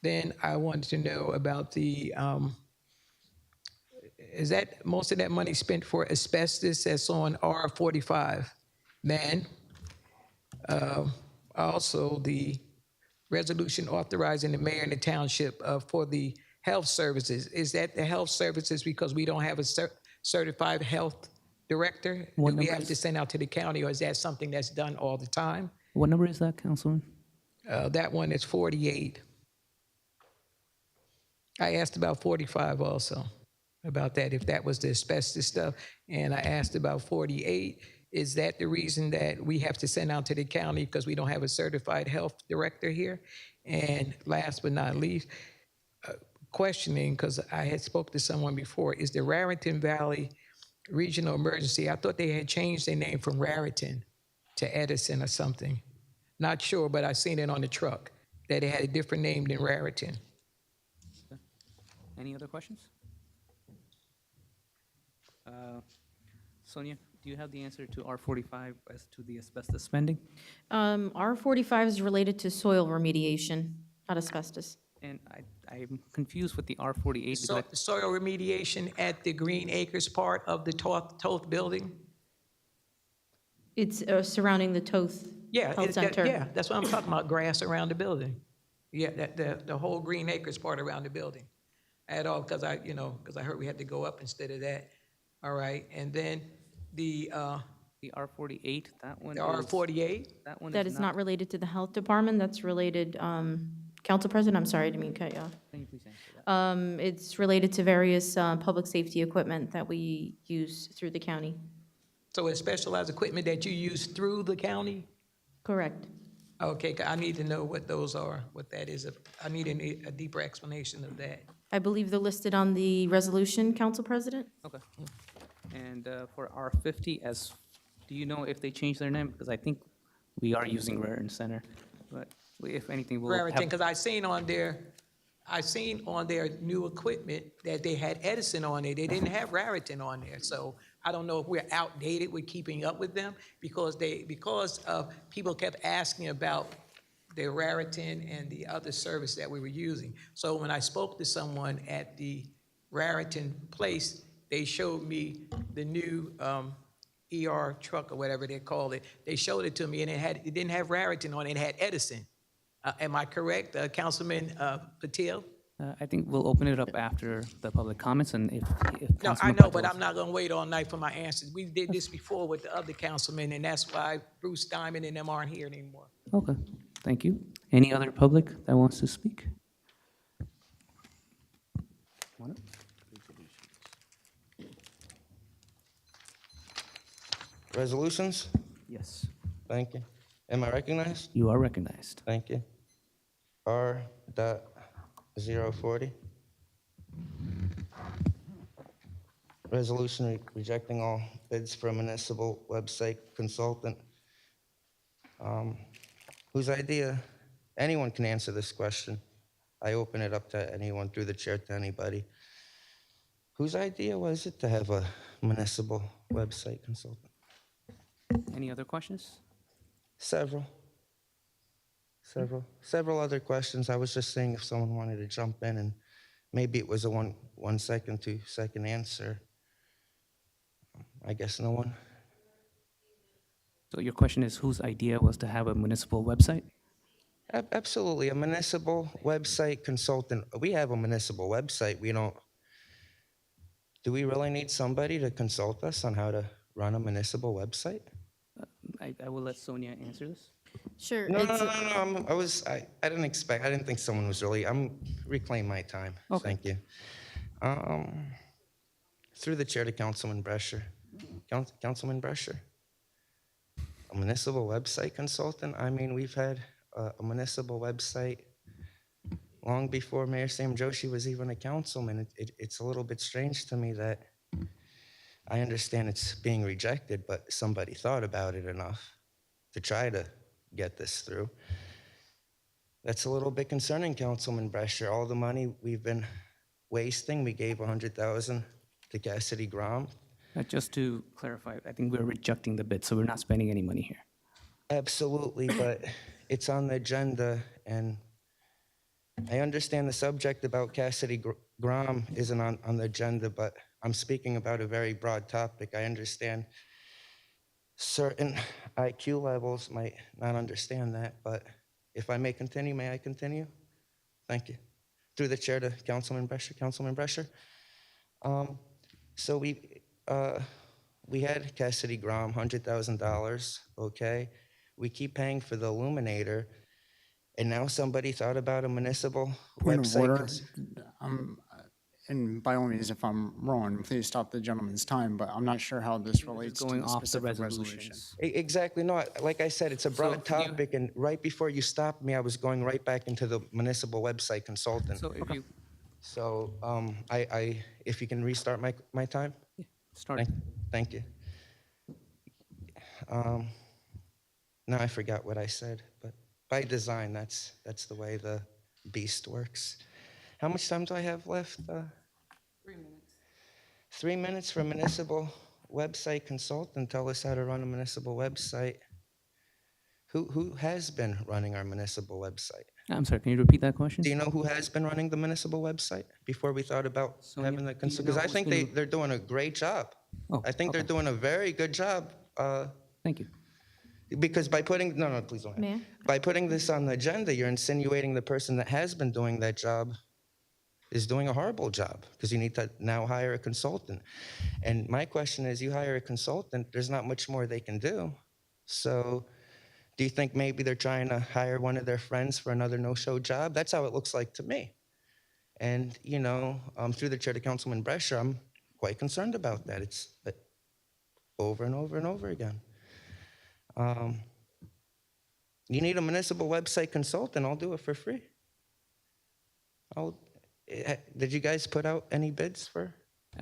Then I wanted to know about the, is that most of that money spent for asbestos that's on R45? Then, also the resolution authorizing the mayor and the township for the health services. Is that the health services because we don't have a certified health director? What Do we number have to send out to the county, or is that something that's done all the time? What number is that, Councilwoman? That one is 48. I asked about 45 also, about that, if that was the asbestos stuff. And I asked about 48. Is that the reason that we have to send out to the county because we don't have a certified health director here? And last but not least, questioning, because I had spoke to someone before, is the Raritan Valley Regional Emergency. I thought they had changed their name from Raritan to Edison or something. Not sure, but I seen it on the truck, that it had a different name than Raritan. Any other questions? Sonia, do you have the answer to R45 as to the asbestos spending? R45 is related to soil remediation, not asbestos. And I'm confused with the R48 because So the soil remediation at the Green Acres part of the Toth building? It's surrounding the Toth Yeah, Health Center. yeah, that's what I'm talking about, grass around the building. Yeah, the whole Green Acres part around the building. At all, because because I heard we had to go up instead of that. All right, and then the R48, that one the is- R48? That one That is not related to the health department, that's related, Council President, I'm sorry, I didn't mean to cut you off. Can you please answer that? It's related to various public safety equipment that we use through the county. So it's specialized equipment that you use through the county? Correct. Okay, 'cause I need to know what those are, what that is. I need a deeper explanation of that. I believe they're listed on the resolution, Council President? Okay. And for R50, do you know if they changed their name? Because I think we are using Raritan Center, but if anything, we'll Raritan, have. because I seen on their new equipment that they had Edison on there. They didn't have Raritan on there. So I don't know if we're outdated with keeping up with them because of people kept asking about the Raritan and the other service that we were using. So when I spoke to someone at the Raritan place, they showed me the new ER truck or whatever they called it. They showed it to me and it didn't have Raritan on it, it had Edison. Am I correct, Councilman Patel? I think we'll open it up after the public comments, and if No, I Councilman know, Patel- but I'm not gonna wait all night for my answers. We did this before with the other councilmen, and that's why Bruce Diamond and them aren't here anymore. Okay, thank you. Any other public that wants to speak? Come on up. Resolutions? Yes, Thank you. Am I recognized? you are recognized. Thank you. R.040. Resolution rejecting all bids for a municipal website consultant. Whose idea? Anyone can answer this question. I open it up to anyone, through the chair to anybody. Whose idea was it to have a municipal website consultant? Any other questions? Several other questions. I was just saying if someone wanted to jump in, and maybe it was a 1 second, 2 second answer. I guess no one. So your question is whose idea was to have a municipal website? Absolutely, a municipal website consultant. We have a municipal website. We don't. Do we really need somebody to consult us on how to run a municipal website? I will let Sonia answer this. Sure. No. it's- I didn't think someone was really. Reclaim my time. Okay. Thank you. Through the chair to Councilman Brescher. Councilman Brescher. A municipal website consultant? I mean, we've had a municipal website long before Mayor Sam Joshi was even a councilman. It's a little bit strange to me that I understand it's being rejected, but somebody thought about it enough to try to get this through. That's a little bit concerning, Councilman Brescher. All the money we've been wasting, we gave $100,000 to Cassidy Grom. Just to clarify, I think we're rejecting the bid, so we're not spending any money here. Absolutely, but it's on the agenda, and I understand the subject about Cassidy Grom isn't on the agenda, but I'm speaking about a very broad topic. I understand certain IQ levels might not understand that, but if I may continue, may I continue? Thank you. Through the chair to Councilman Brescher. Councilman Brescher. So we had Cassidy Grom, $100,000, okay? We keep paying for the illuminator, and now somebody thought about a municipal Point of order. website. And by all means, if I'm wrong, please stop the gentleman's time, but I'm not sure how this relates to Going the off the specific resolution. resolutions. Exactly, no, like I said, it's a broad So you- topic, and right before you stopped me, I was going right back into the municipal website consultant. So if you, So if you can restart my time? Start. Thank you. Now I forgot what I said, but by design, that's the way the beast works. How much time do I have left? 3 minutes. 3 minutes for municipal website consultant. Tell us how to run a municipal website. Who has been running our municipal website? I'm sorry, can you repeat that question? Do you know who has been running the municipal website before we thought about Sonia, having the do you know because I who's think been- they're doing a great job. Oh, I think they're okay. doing a very good job. Thank you. Because by putting no, please don't. May I? By putting this on the agenda, you're insinuating the person that has been doing that job is doing a horrible job because you need to now hire a consultant. And my question is, you hire a consultant, there's not much more they can do. So do you think maybe they're trying to hire one of their friends for another no-show job? That's how it looks like to me. And, you know, through the chair to Councilman Brescher, I'm quite concerned about that. It's over and over and over again. You need a municipal website consultant, I'll do it for free. Did you guys put out any bids for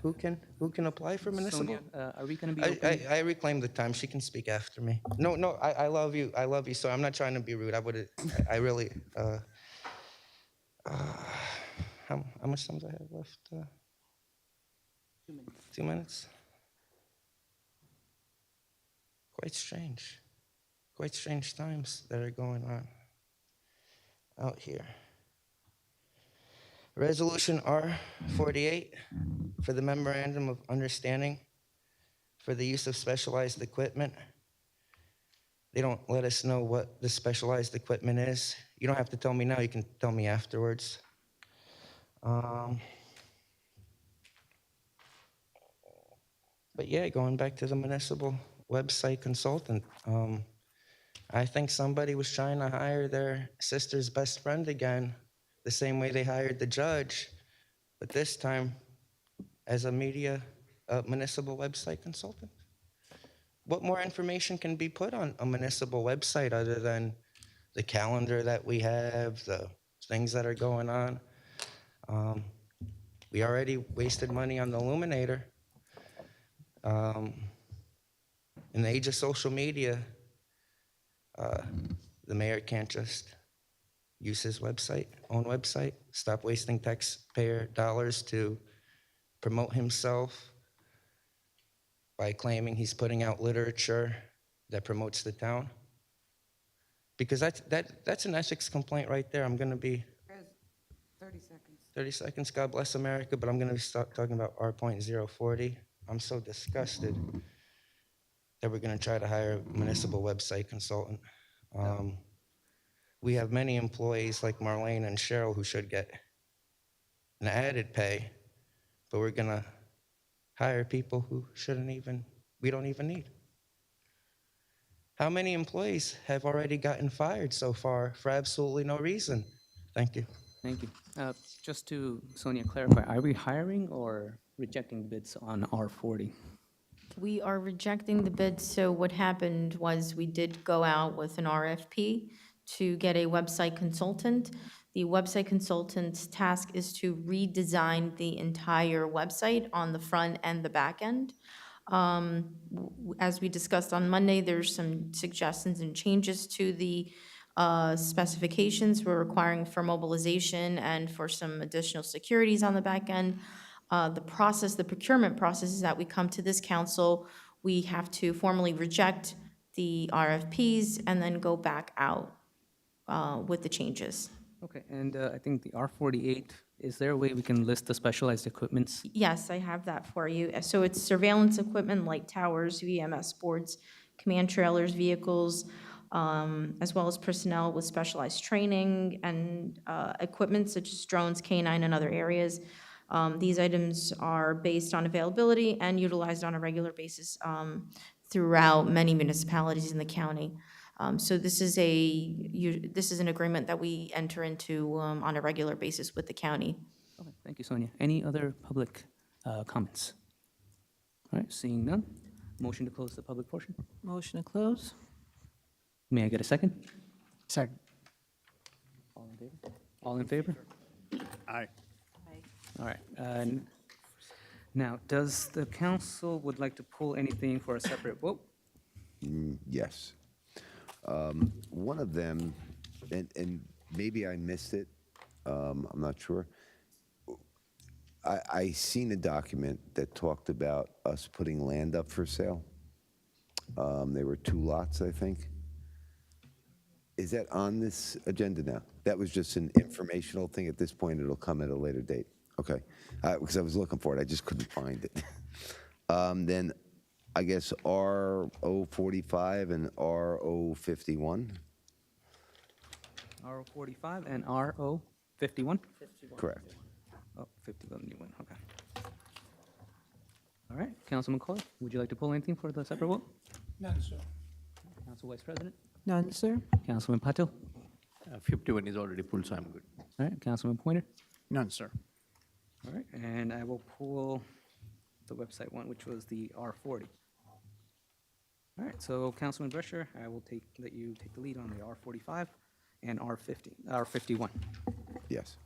who can apply for municipal? Sonia, are we going to be open? I reclaim the time. She can speak after me. No, I love you. I love you. So I'm not trying to be rude. I really, how much time do I have left? 2 minutes. 2 minutes? Quite strange times that are going on out here. Resolution R48 for the Memorandum of Understanding for the use of specialized equipment. They don't let us know what the specialized equipment is. You don't have to tell me now, you can tell me afterwards. But yeah, going back to the municipal website consultant, I think somebody was trying to hire their sister's best friend again, the same way they hired the judge, but this time as a municipal website consultant. What more information can be put on a municipal website other than the calendar that we have, the things that are going on? We already wasted money on the illuminator. In the age of social media, the mayor can't just use his own website, stop wasting taxpayer dollars to promote himself by claiming he's putting out literature that promotes the town. Because that's an ethics complaint right there. I'm going to be 30 seconds. 30 seconds, God bless America, but I'm going to start talking about R.040. I'm so disgusted that we're going to try to hire a municipal website consultant. We have many employees like Marlene and Cheryl who should get an added pay, but we're going to hire people who we don't even need. How many employees have already gotten fired so far for absolutely no reason? Thank you. Thank you. Just to, Sonia, clarify, are we hiring or rejecting bids on R40? We are rejecting the bid, so what happened was we did go out with an RFP to get a website consultant. The website consultant's task is to redesign the entire website on the front and the back end. As we discussed on Monday, there's some suggestions and changes to the specifications we're requiring for mobilization and for some additional securities on the back end. The procurement process is that we come to this council, we have to formally reject the RFPs and then go back out with the changes. Okay, and I think the R48, is there a way we can list the specialized equipments? Yes, I have that for you. So it's surveillance equipment, light towers, VMS boards, command trailers, vehicles, as well as personnel with specialized training and equipment such as drones, K9, and other areas. These items are based on availability and utilized on a regular basis throughout many municipalities in the county. So this is an agreement that we enter into on a regular basis with the county. Okay, thank you, Sonia. Any other public comments? All right, seeing none, motion to close the public portion. Motion to close? May I get a second? Second. All in favor? All in favor? Aye. All right. Now, does the council would like to pull anything for a separate vote? Yes. One of them, and maybe I missed it, I'm not sure. I seen a document that talked about us putting land up for sale. There were 2 lots, I think. Is that on this agenda now? That was just an informational thing at this point. It'll come at a later date. Okay. Because I was looking for it. I just couldn't find it. Then I guess RO45 and RO51. RO45 and RO51? Correct. Oh, 51, new one, okay. All right, Councilman Coyle, would you like to pull anything for the separate vote? None, sir. Council Vice President? None, sir? Councilman Patil? 51 is already pulled, so I'm good. All right, Councilman Pointer? None, sir. All right, and I will pull the website one, which was the R40. All right, so Councilman Brescher, I will let you take the lead on the R45 and R51. Yes.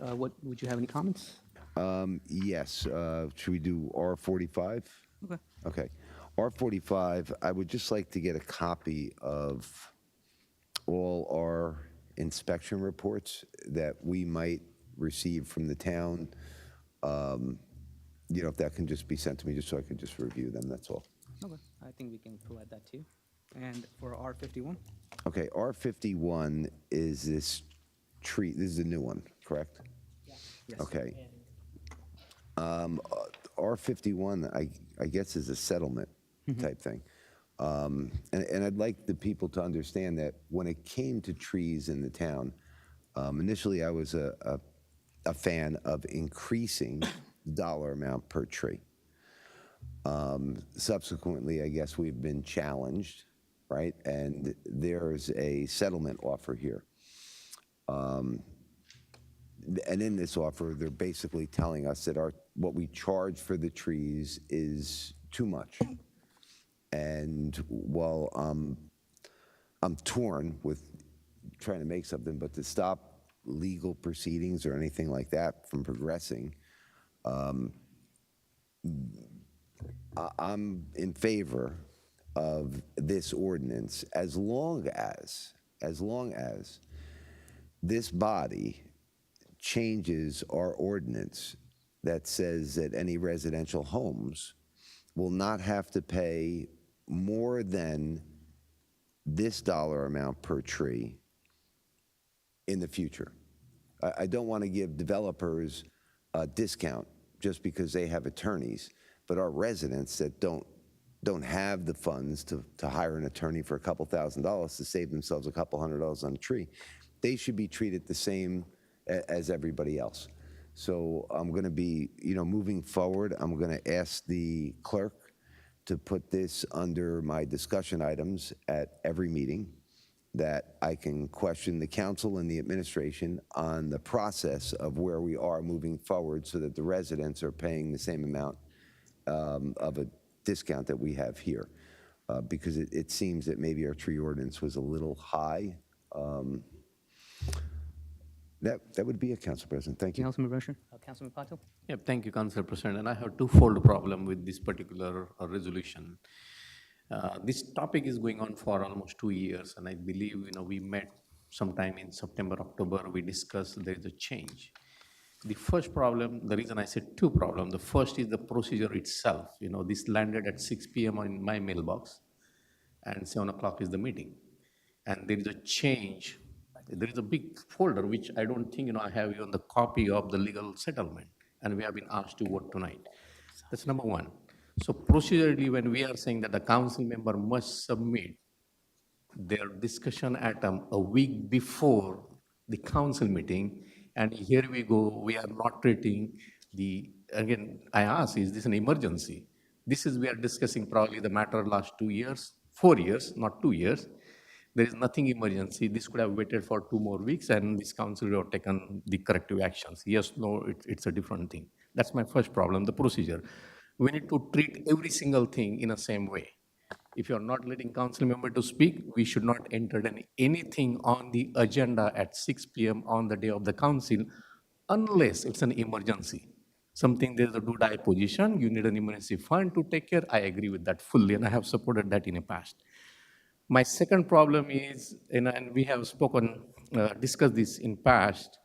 What, would you have any comments? Yes. Should we do R45? Okay. Okay. R45, I would just like to get a copy of all our inspection reports that we might receive from the town. If that can just be sent to me, just so I can just review them, that's all. Okay, I think we can provide that too. And for R51? Okay, R51 is this tree, this is a new one, correct? Yes. Okay. R51, I guess, is a settlement type thing. And I'd like the people to understand that when it came to trees in the town, initially I was a fan of increasing the dollar amount per tree. Subsequently, I guess we've been challenged, right? And there's a settlement offer here. And in this offer, they're basically telling us that what we charge for the trees is too much. And while I'm torn with trying to make something, but to stop legal proceedings or anything like that from progressing, I'm in favor of this ordinance as long as this body changes our ordinance that says that any residential homes will not have to pay more than this dollar amount per tree in the future. I don't want to give developers a discount just because they have attorneys, but our residents that don't have the funds to hire an attorney for a couple $1,000s to save themselves a couple $100 on a tree, they should be treated the same as everybody else. So I'm going to be, moving forward, I'm going to ask the clerk to put this under my discussion items at every meeting, that I can question the council and the administration on the process of where we are moving forward so that the residents are paying the same amount of a discount that we have here. Because it seems that maybe our tree ordinance was a little high. That would be it, Council President. Thank you. Councilman Brescher? Councilman Patil? Yeah, thank you, Council President. And I have twofold problem with this particular resolution. This topic is going on for almost 2 years, and I believe we met sometime in September, October. We discussed there is a change. The first problem, the reason I said two problems, the first is the procedure itself. This landed at 6 p.m. in my mailbox, and 7 o'clock is the meeting. And there is a change. There is a big folder, which I don't think I have even the copy of the legal settlement, and we have been asked to vote tonight. That's number one. So procedurally, when we are saying that the council member must submit their discussion item a week before the council meeting, and here we go, we are not treating again, I ask, is this an emergency? We are discussing probably the matter last 2 years, 4 years, not 2 years. There is nothing emergency. This could have waited for 2 more weeks, and this council would have taken the corrective actions. Yes, no, it's a different thing. That's my first problem, the procedure. We need to treat every single thing in the same way. If you're not letting council member to speak, we should not enter anything on the agenda at 6 p.m. on the day of the council unless it's an emergency. Something there's a do-die position, you need an emergency fund to take care. I agree with that fully, and I have supported that in the past. My second problem is, and we have discussed this in past,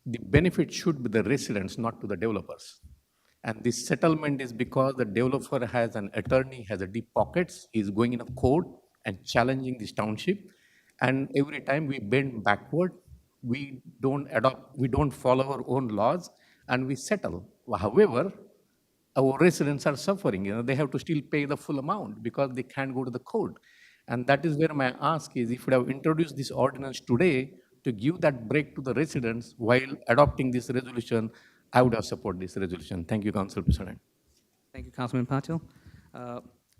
the benefit should be the residents, not to the developers. And this settlement is because the developer has an attorney, has a deep pockets, he's going in a court and challenging this township. And every time we bend backward, we don't follow our own laws, and we settle. However, our residents are suffering. They have to still pay the full amount because they can't go to the court. And that is where my ask is, if we have introduced this ordinance today to give that break to the residents while adopting this resolution, I would have supported this resolution. Thank you, Council President. Thank you, Councilman Patil.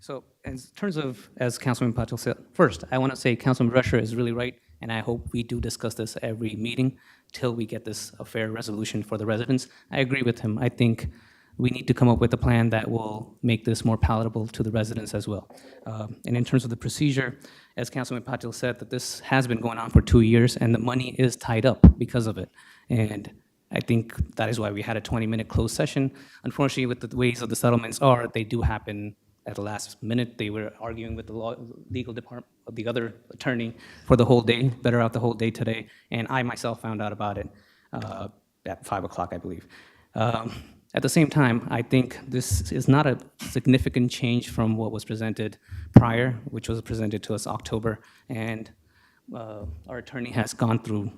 So in terms of, as Councilman Patil said, first, I want to say Councilman Rusher is really right, and I hope we do discuss this every meeting till we get this a fair resolution for the residents. I agree with him. I think we need to come up with a plan that will make this more palatable to the residents as well. And in terms of the procedure, as Councilman Patil said, that this has been going on for 2 years, and the money is tied up because of it. And I think that is why we had a 20-minute closed session. Unfortunately, with the ways of the settlements are, they do happen at the last minute. They were arguing with the legal department, the other attorney, for the whole day, better out the whole day today. And I myself found out about it at 5 o'clock, I believe. At the same time, I think this is not a significant change from what was presented prior, which was presented to us October. And our attorney has gone through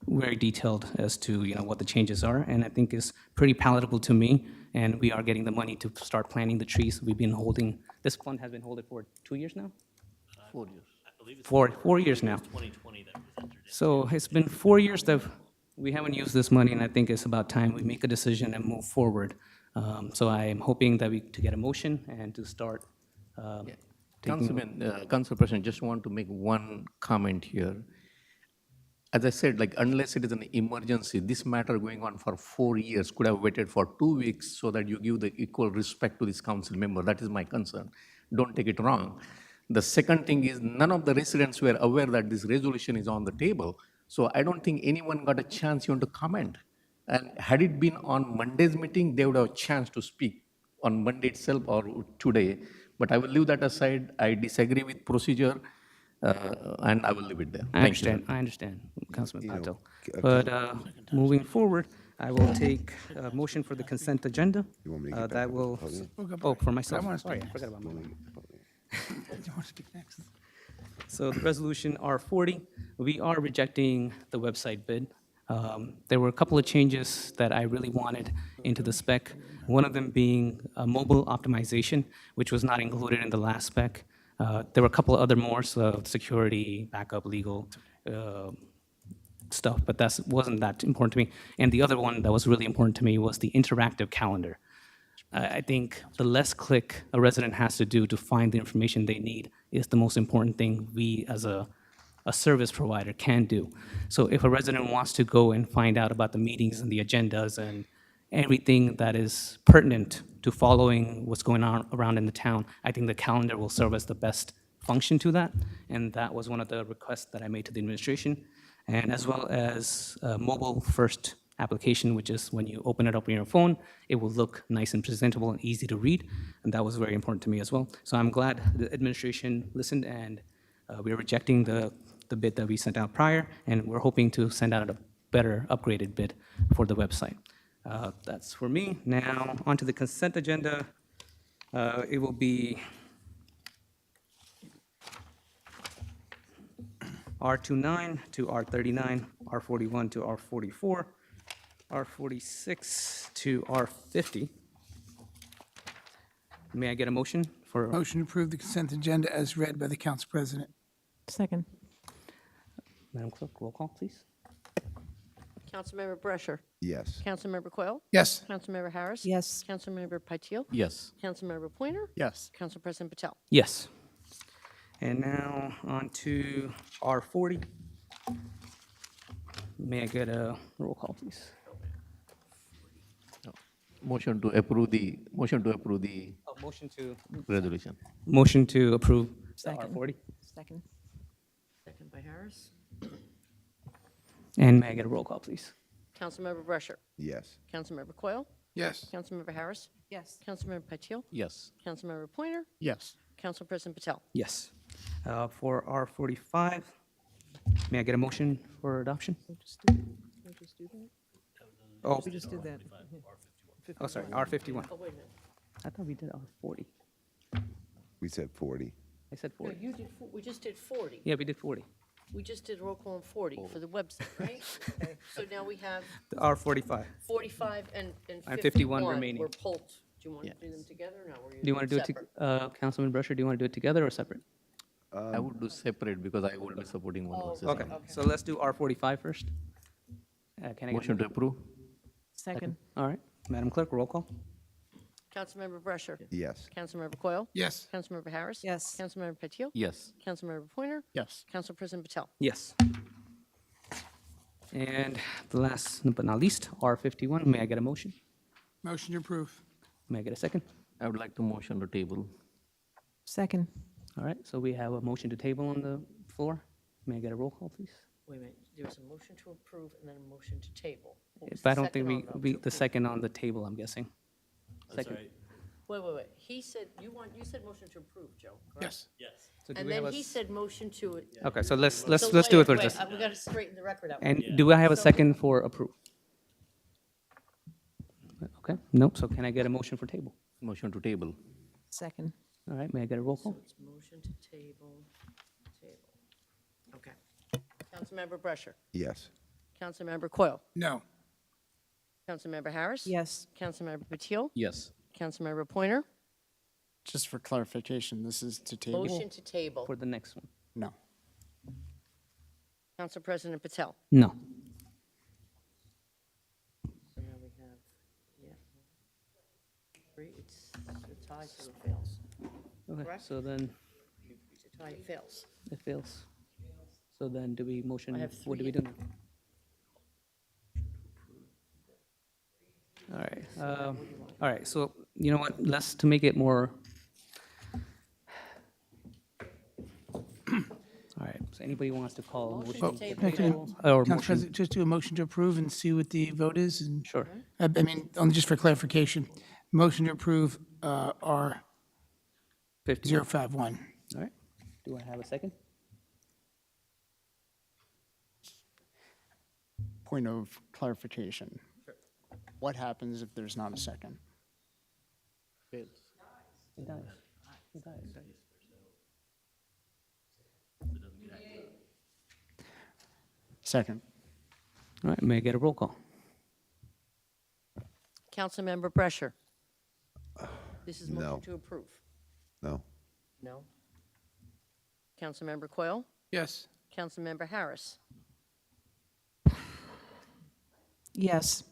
very detailed as to what the changes are, and I think is pretty palatable to me. And we are getting the money to start planting the trees. We've been holding, this fund has been holding for 2 years now? 4 years. I believe it's 4 years now. 2020 that was entered in. So it's been 4 years that we haven't used this money, and I think it's about time we make a decision and move forward. So I am hoping that to get a motion and to start Council President, just want to make one comment here. As I said, unless it is an emergency, this matter going on for 4 years could have waited for 2 weeks so that you give the equal respect to this council member. That is my concern. Don't take it wrong. The second thing is, none of the residents were aware that this resolution is on the table. So I don't think anyone got a chance even to comment. And had it been on Monday's meeting, they would have a chance to speak on Monday itself or today. But I will leave that aside. I disagree with procedure. And I will leave it there. Thank you. I understand, Councilman Patel. But moving forward, I will take a motion for the consent agenda. You want me to get back That up will, to the podium? oh, for myself. I wanna Sorry, speak I forgot about my Do you want to speak next? So the resolution R40, we are rejecting the website bid. There were a couple of changes that I really wanted into the spec, one of them being mobile optimization, which was not included in the last spec. There were a couple of other more, so security, backup, legal stuff, but that wasn't that important to me. And the other one that was really important to me was the interactive calendar. I think the less click a resident has to do to find the information they need is the most important thing we as a service provider can do. So if a resident wants to go and find out about the meetings and the agendas and everything that is pertinent to following what's going on around in the town, I think the calendar will serve as the best function to that. And that was one of the requests that I made to the administration. And as well as a mobile first application, which is when you open it up on your phone, it will look nice and presentable and easy to read. And that was very important to me as well. So I'm glad the administration listened, and we're rejecting the bid that we sent out prior, and we're hoping to send out a better upgraded bid for the website. That's for me. Now, onto the consent agenda. It will be R29 to R39, R41 to R44, R46 to R50. May I get a motion for? Motion to approve the consent agenda as read by the council president. Second. Madam Clerk, roll call, please. Councilmember Brescher. Yes. Councilmember Quayle. Yes. Councilmember Harris. Yes. Councilmember Patil. Yes. Councilmember Pointer. Yes. Council President Patel. Yes. And now on to R40. May I get a roll call, please? Motion to approve the Motion to resolution. motion to approve the Second. R40. Second. Second by Harris. And may I get a roll call, please? Councilmember Brescher. Yes. Councilmember Coyle. Yes. Councilmember Harris. Yes. Councilmember Patil. Yes. Councilmember Pointer. Yes. Council President Patel. Yes. For R45, may I get a motion for adoption? Oh, We just did that. oh, sorry, R51. Oh, wait a minute. I thought we did R40. We said 40. I said No, 40. you did, we just did 40. Yeah, we did 40. We just did roll call on 40 for the website, right? Okay. So now we have The R45. 45 and And 51 51 remaining. were pulled. Do you want to do them together or no? Or Do you want to do it, Councilman Brusher, do you want to do it together or separate? I would do separate because I would be supporting one versus Okay, another. so let's do R45 first. Can I get a Motion to approve? Second. All right, Madam Clerk, roll call. Councilmember Brescher. Yes. Councilmember Coyle. Yes. Councilmember Harris. Yes. Councilmember Patil. Yes. Councilmember Pointer. Yes. Council President Patel. Yes. And the last but not least, R51, may I get a motion? Motion to approve. May I get a second? I would like to motion to table. Second. All right, so we have a motion to table on the floor. May I get a roll call, please? Wait a minute. There was a motion to approve and then a motion to table. What was If I the don't think second on we, to the approve? second on the table, I'm guessing. Second. Wait. He said, you said motion to approve, Joe, correct? Yes. So do And we have then a he s- said motion to. Okay, so let's So do it wait, with this. We got to straighten the record out. And do I have a second for approve? Okay, nope, so can I get a motion for table? Motion to table. Second. All right, may I get a roll call? It's motion to table. Okay. Councilmember Brescher. Yes. Councilmember Coyle. No. Councilmember Harris. Yes. Councilmember Patil. Yes. Councilmember Pointer. Just for clarification, this is to table? Motion to table. For the next one? No. Council President Patel. No. So now we have, yeah. Three, it's a tie, so it fails. Okay, Correct? so then It's a tie, it fails. it fails. So then do we motion, I have what do three. we do now? All right, so you know what, to make it more. All right, so anybody wants to call a motion? to table. to table? Or Council motion, President, just do a motion to approve and see what the vote is and. sure. I mean, only just for clarification, motion to approve R 51. 051. All right, do I have a second? Point of clarification. What happens if there's not a second? It dies. It dies. Second. All right, may I get a roll call? Councilmember Brescher. This is No. motion to approve. No. No. Councilmember Coyle. Yes. Councilmember Harris. Yes.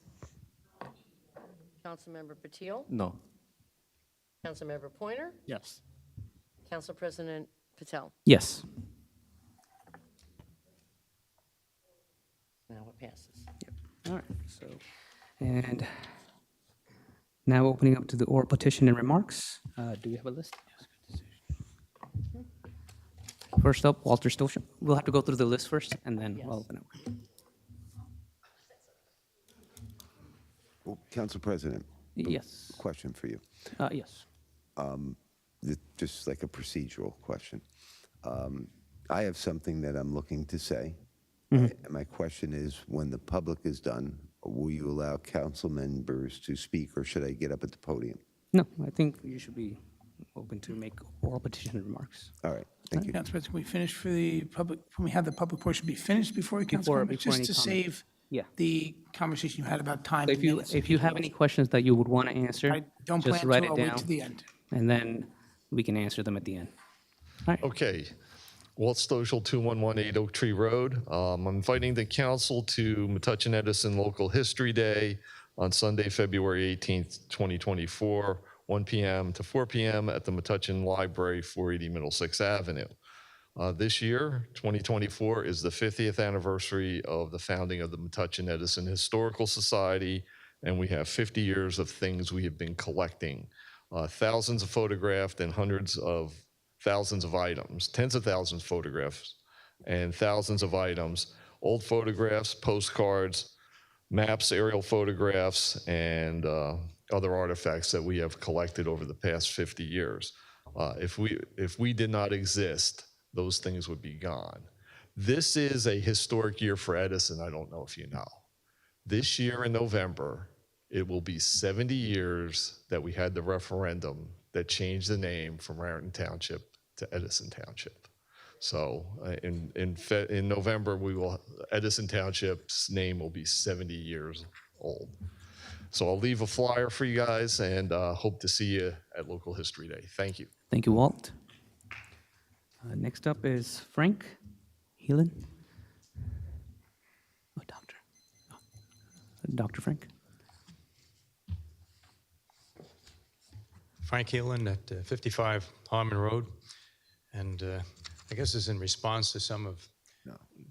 Councilmember Patil. No. Councilmember Pointer. Yes. Council President Patel. Yes. Now it passes. All right, so, and now opening up to the oral petition and remarks. Do we have a list? First up, Walter Stoschel. We'll have to go through the list first, and then we'll open it. Well, Council President, Yes, question for you. yes. Just like a procedural question. I have something that I'm looking to say. And my question is, when the public is done, will you allow council members to speak, or should I get up at the podium? No, I think you should be open to make oral petition and remarks. All right, thank you. Council President, can we finish for the public, can we have the public portion be finished before we council Before- comments? before Just any to comment. save Yeah. the conversation you had about time. So and minutes. if you have any questions that you would want to answer, I don't plan just to, write it I'll wait down, to the end. and then we can answer them at the end. Okay. Walt Stoschel, 2118 Oak Tree Road. I'm inviting the council to Metuchen Edison Local History Day on Sunday, February 18th, 2024, 1 p.m. to 4 p.m. at the Metuchen Library, 480 Middlesex Avenue. This year, 2024, is the 50th anniversary of the founding of the Metuchen Edison Historical Society, and we have 50 years of things we have been collecting. Thousands of photographed and hundreds of thousands of items, tens of thousands of photographs and thousands of items, old photographs, postcards, maps, aerial photographs, and other artifacts that we have collected over the past 50 years. If we did not exist, those things would be gone. This is a historic year for Edison. I don't know if you know. This year in November, it will be 70 years that we had the referendum that changed the name from Raritan Township to Edison Township. So in November, Edison Township's name will be 70 years old. So I'll leave a flyer for you guys and hope to see you at Local History Day. Thank you. Thank you, Walt. Next up is Frank Heelan. Oh, Doctor. Oh. Dr. Frank. Frank Heelan at 55 Harmon Road. And I guess it's in response to some of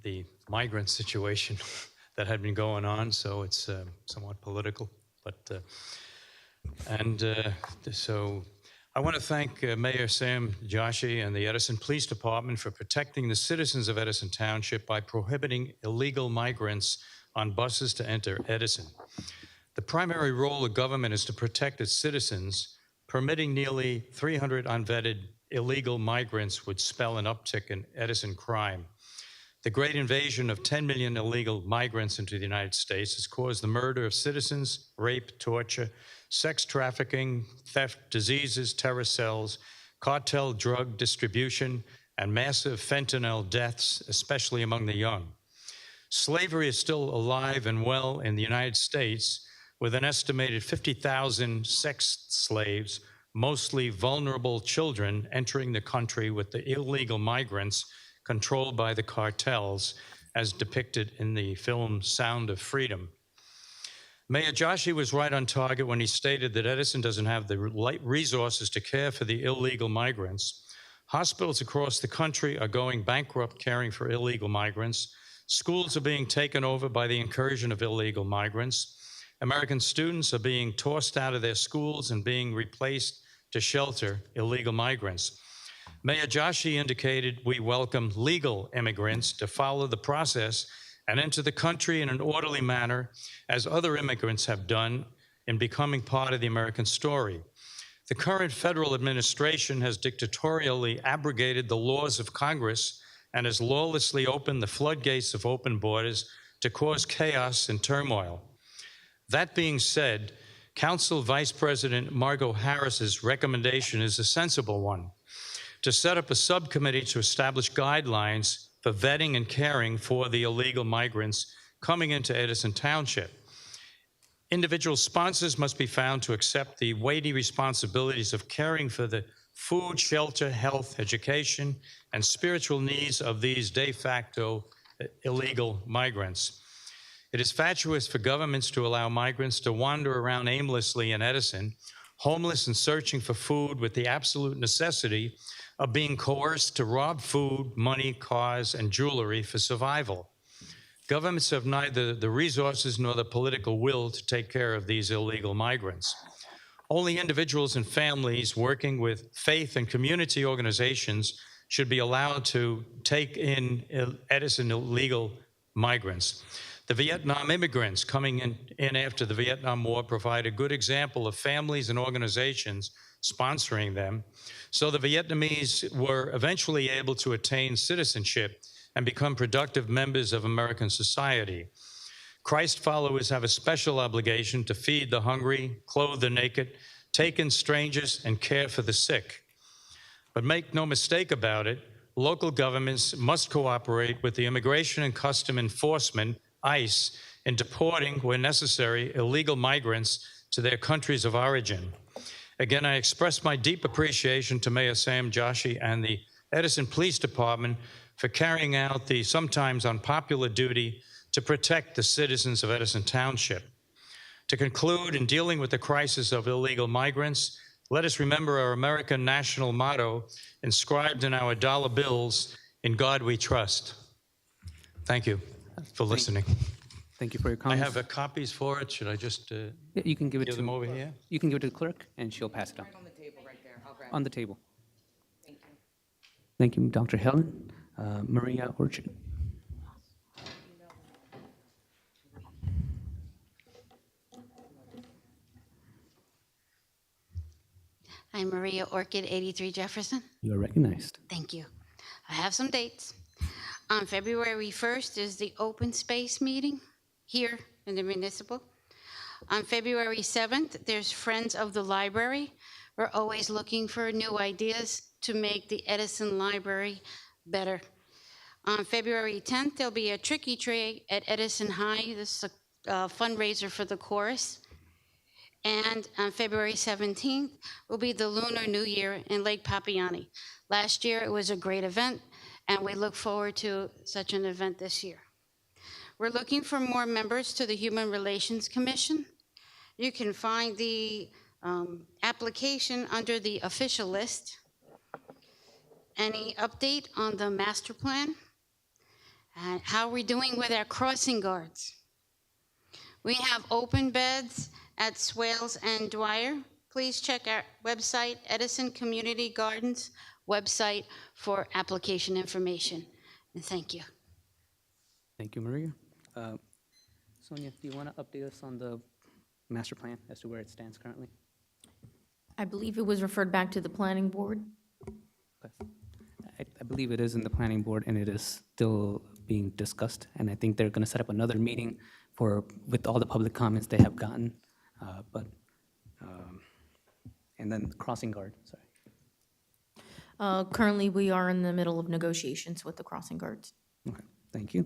the migrant situation that had been going on, so it's somewhat political. But so I want to thank Mayor Sam Joshi and the Edison Police Department for protecting the citizens of Edison Township by prohibiting illegal migrants on buses to enter Edison. The primary role of government is to protect its citizens. Permitting nearly 300 unvetted illegal migrants would spell an uptick in Edison crime. The great invasion of 10 million illegal migrants into the United States has caused the murder of citizens, rape, torture, sex trafficking, theft, diseases, terror cells, cartel drug distribution, and massive fentanyl deaths, especially among the young. Slavery is still alive and well in the United States, with an estimated 50,000 sex slaves, mostly vulnerable children, entering the country with the illegal migrants controlled by the cartels, as depicted in the film Sound of Freedom. Mayor Joshi was right on target when he stated that Edison doesn't have the resources to care for the illegal migrants. Hospitals across the country are going bankrupt caring for illegal migrants. Schools are being taken over by the incursion of illegal migrants. American students are being tossed out of their schools and being replaced to shelter illegal migrants. Mayor Joshi indicated we welcome legal immigrants to follow the process and enter the country in an orderly manner, as other immigrants have done in becoming part of the American story. The current federal administration has dictatorially abrogated the laws of Congress and has lawlessly opened the floodgates of open borders to cause chaos and turmoil. That being said, Council Vice President Margot Harris's recommendation is a sensible one, to set up a subcommittee to establish guidelines for vetting and caring for the illegal migrants coming into Edison Township. Individual sponsors must be found to accept the weighty responsibilities of caring for the food, shelter, health, education, and spiritual needs of these de facto illegal migrants. It is fatuous for governments to allow migrants to wander around aimlessly in Edison, homeless and searching for food, with the absolute necessity of being coerced to rob food, money, cars, and jewelry for survival. Governments have neither the resources nor the political will to take care of these illegal migrants. Only individuals and families working with faith and community organizations should be allowed to take in Edison illegal migrants. The Vietnam immigrants coming in after the Vietnam War provide a good example of families and organizations sponsoring them. So the Vietnamese were eventually able to attain citizenship and become productive members of American society. Christ followers have a special obligation to feed the hungry, clothe the naked, take in strangers, and care for the sick. But make no mistake about it, local governments must cooperate with the Immigration and Custom Enforcement, ICE, in deporting, where necessary, illegal migrants to their countries of origin. Again, I express my deep appreciation to Mayor Sam Joshi and the Edison Police Department for carrying out the sometimes unpopular duty to protect the citizens of Edison Township. To conclude, in dealing with the crisis of illegal migrants, let us remember our American national motto inscribed in our dollar bills, "In God we trust." Thank you for listening. Thank you for your I comments. have copies for it. Should I just Yeah, you can give it give to them over here? You can give it to the clerk, and she'll pass it on. On the table right there. I'll grab On the table. Thank you. Thank you, Dr. Helen. Maria Orchard. I'm Maria Orchid, 83 Jefferson. You are recognized. Thank you. I have some dates. On February 1st is the open space meeting here in the municipal. On February 7th, there's Friends of the Library. We're always looking for new ideas to make the Edison Library better. On February 10th, there'll be a tricky tray at Edison High. This is a fundraiser for the chorus. And on February 17th will be the Lunar New Year in Lake Papiani. Last year, it was a great event, and we look forward to such an event this year. We're looking for more members to the Human Relations Commission. You can find the application under the official list. Any update on the master plan? And how we're doing with our crossing guards? We have open beds at Swales and Dwyer. Please check our website, Edison Community Gardens website, for application information. And thank you. Thank you, Maria. Sonia, do you want to update us on the master plan as to where it stands currently? I believe it was referred back to the planning board. I believe it is in the planning board, and it is still being discussed. And I think they're going to set up another meeting with all the public comments they have gotten. And then crossing guard, sorry. Currently, we are in the middle of negotiations with the crossing guards. Okay, thank you.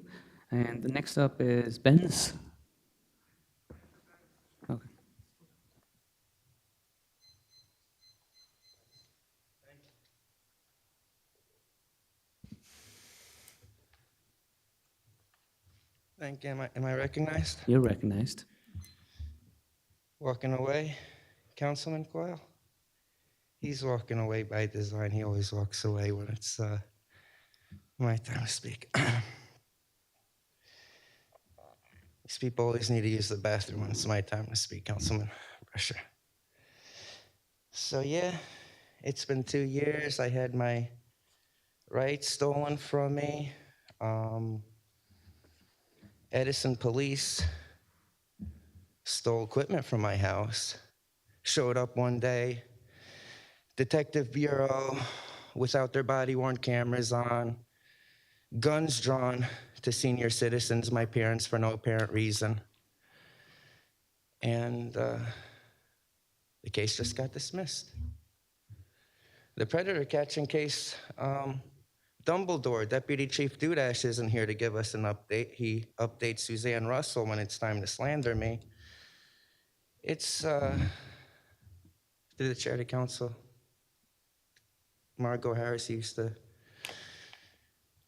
And the next up is Ben's. Okay. Thank you. Am I recognized? You're recognized. Walking away, Councilman Coyle? He's walking away by design. He always walks away when it's my time to speak. These people always need to use the bathroom when it's my time to speak, Councilman Brescher. So yeah, it's been 2 years. I had my rights stolen from me. Edison police stole equipment from my house, showed up one day, Detective Bureau without their body-worn cameras on, guns drawn to senior citizens, my parents, for no apparent reason. And the case just got dismissed. The predator catching case, Dumbledore, Deputy Chief Dudash isn't here to give us an update. He updates Suzanne Russell when it's time to slander me. It's, through the chair of the council, Margot Harris used to,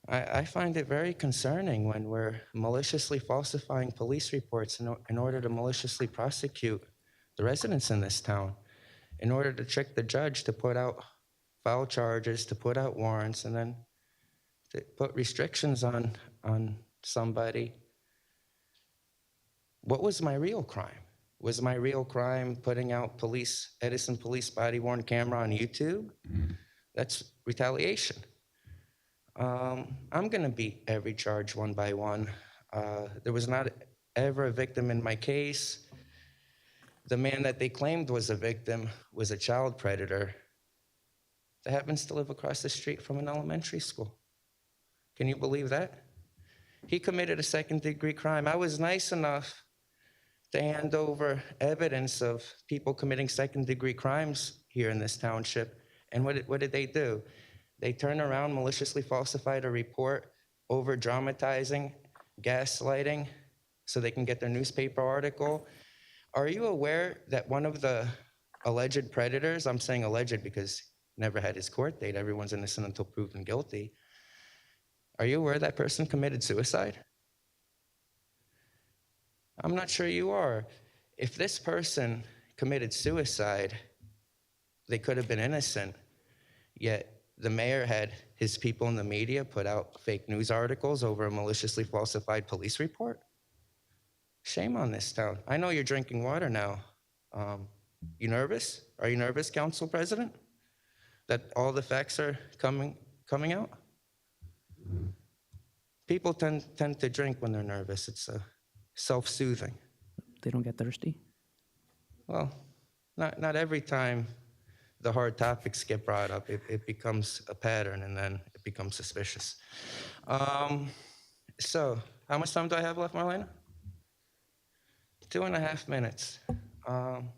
I find it very concerning when we're maliciously falsifying police reports in order to maliciously prosecute the residents in this town, in order to trick the judge to put out foul charges, to put out warrants, and then to put restrictions on somebody. What was my real crime? Was my real crime putting out Edison police body-worn camera on YouTube? That's retaliation. I'm gonna beat every charge one by one. There was not ever a victim in my case. The man that they claimed was a victim was a child predator that happens to live across the street from an elementary school. Can you believe that? He committed a second-degree crime. I was nice enough to hand over evidence of people committing second-degree crimes here in this township. And what did they do? They turned around, maliciously falsified a report, over-dramatizing, gaslighting, so they can get their newspaper article. Are you aware that one of the alleged predators, I'm saying alleged because never had his court date, everyone's innocent until proven guilty. Are you aware that person committed suicide? I'm not sure you are. If this person committed suicide, they could have been innocent, yet the mayor had his people in the media put out fake news articles over a maliciously falsified police report. Shame on this town. I know you're drinking water now. You nervous? Are you nervous, Council President? That all the facts are coming out? People tend to drink when they're nervous. It's self-soothing. They don't get thirsty? Well, not every time the hard topics get brought up, it becomes a pattern, and then it becomes suspicious. So, how much time do I have left, Marlena? 2.5 minutes. I'm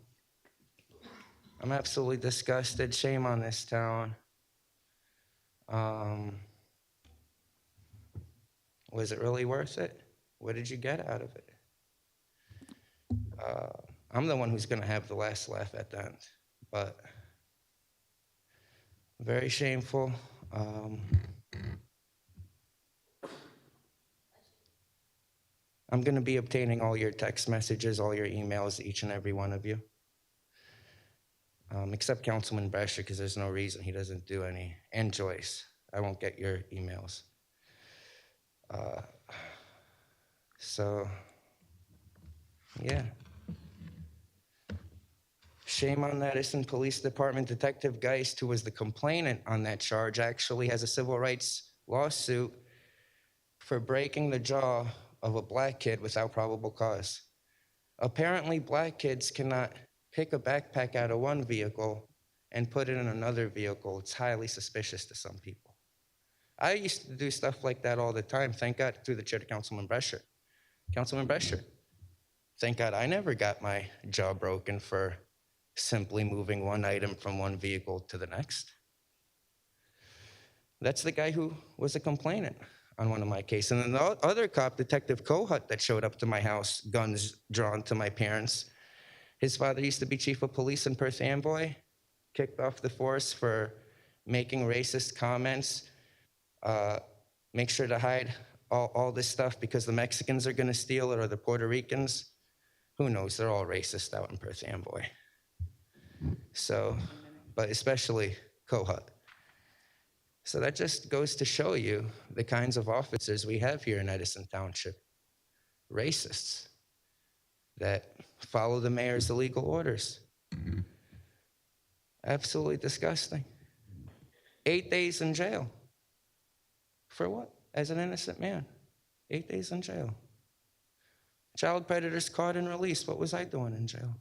absolutely disgusted. Shame on this town. Was it really worth it? What did you get out of it? I'm the one who's going to have the last laugh at the end, but very shameful. I'm going to be obtaining all your text messages, all your emails, each and every one of you. Except Councilman Brescher, because there's no reason he doesn't do any, and Joyce. I won't get your emails. So, yeah. Shame on that Edison Police Department. Detective Geist, who was the complainant on that charge, actually has a civil rights lawsuit for breaking the jaw of a black kid without probable cause. Apparently, black kids cannot pick a backpack out of one vehicle and put it in another vehicle. It's highly suspicious to some people. I used to do stuff like that all the time. Thank God, through the chair to Councilman Brescher. Councilman Brescher, thank God I never got my jaw broken for simply moving one item from one vehicle to the next. That's the guy who was a complainant on one of my cases. And then the other cop, Detective Kohut, that showed up to my house, guns drawn to my parents, his father used to be chief of police in Perth Amboy, kicked off the force for making racist comments, make sure to hide all this stuff because the Mexicans are gonna steal it or the Puerto Ricans. Who knows, they're all racist out in Perth Amboy. So, but especially Kohut. So that just goes to show you the kinds of officers we have here in Edison Township. Racists that follow the mayor's illegal orders. Absolutely disgusting. 8 days in jail. For what? As an innocent man. 8 days in jail. Child predators caught and released. What was I doing in jail?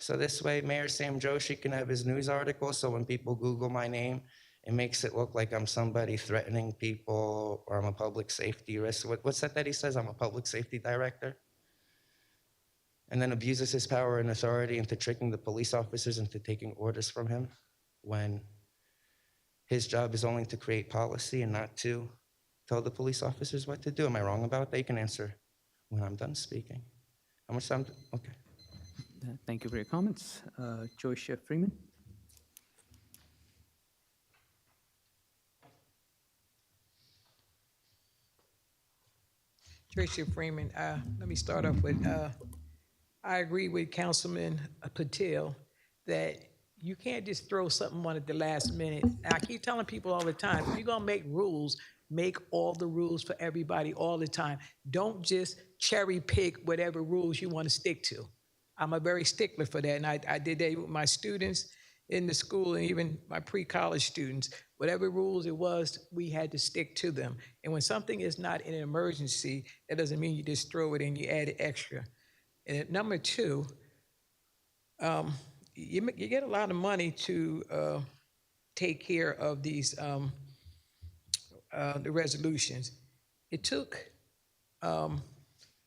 So this way, Mayor Sam Joshi can have his news article, so when people Google my name, it makes it look like I'm somebody threatening people or I'm a public safety risk. What's that he says? I'm a public safety director? And then abuses his power and authority into tricking the police officers into taking orders from him when his job is only to create policy and not to tell the police officers what to do. Am I wrong about that? You can answer when I'm done speaking. How much time? Okay. Thank you for your comments. Joyce Freeman. Tracy Freeman, let me start off with, I agree with Councilman Patel that you can't just throw something on at the last minute. I keep telling people all the time, if you're gonna make rules, make all the rules for everybody all the time. Don't just cherry pick whatever rules you wanna stick to. I'm a very stickler for that, and I did that with my students in the school and even my pre-college students. Whatever rules it was, we had to stick to them. And when something is not an emergency, that doesn't mean you just throw it and you add it extra. And at number two, you get a lot of money to take care of these, the resolutions. It took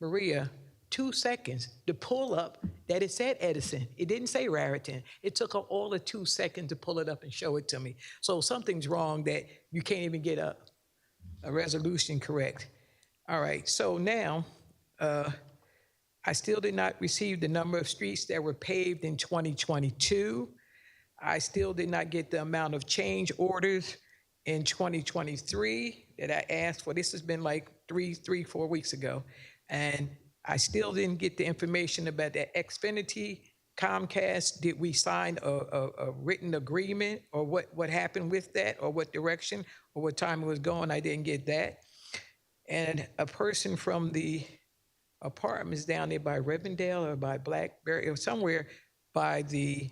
Maria 2 seconds to pull up that it said Edison. It didn't say Raritan. It took her all of 2 seconds to pull it up and show it to me. So something's wrong that you can't even get a resolution correct. All right, so now, I still did not receive the number of streets that were paved in 2022. I still did not get the amount of change orders in 2023 that I asked for. This has been like 4 weeks ago. And I still didn't get the information about that Xfinity, Comcast. Did we sign a written agreement or what happened with that or what direction or what time it was going? I didn't get that. And a person from the apartments down there by Rivendell or by Blackberry or somewhere by the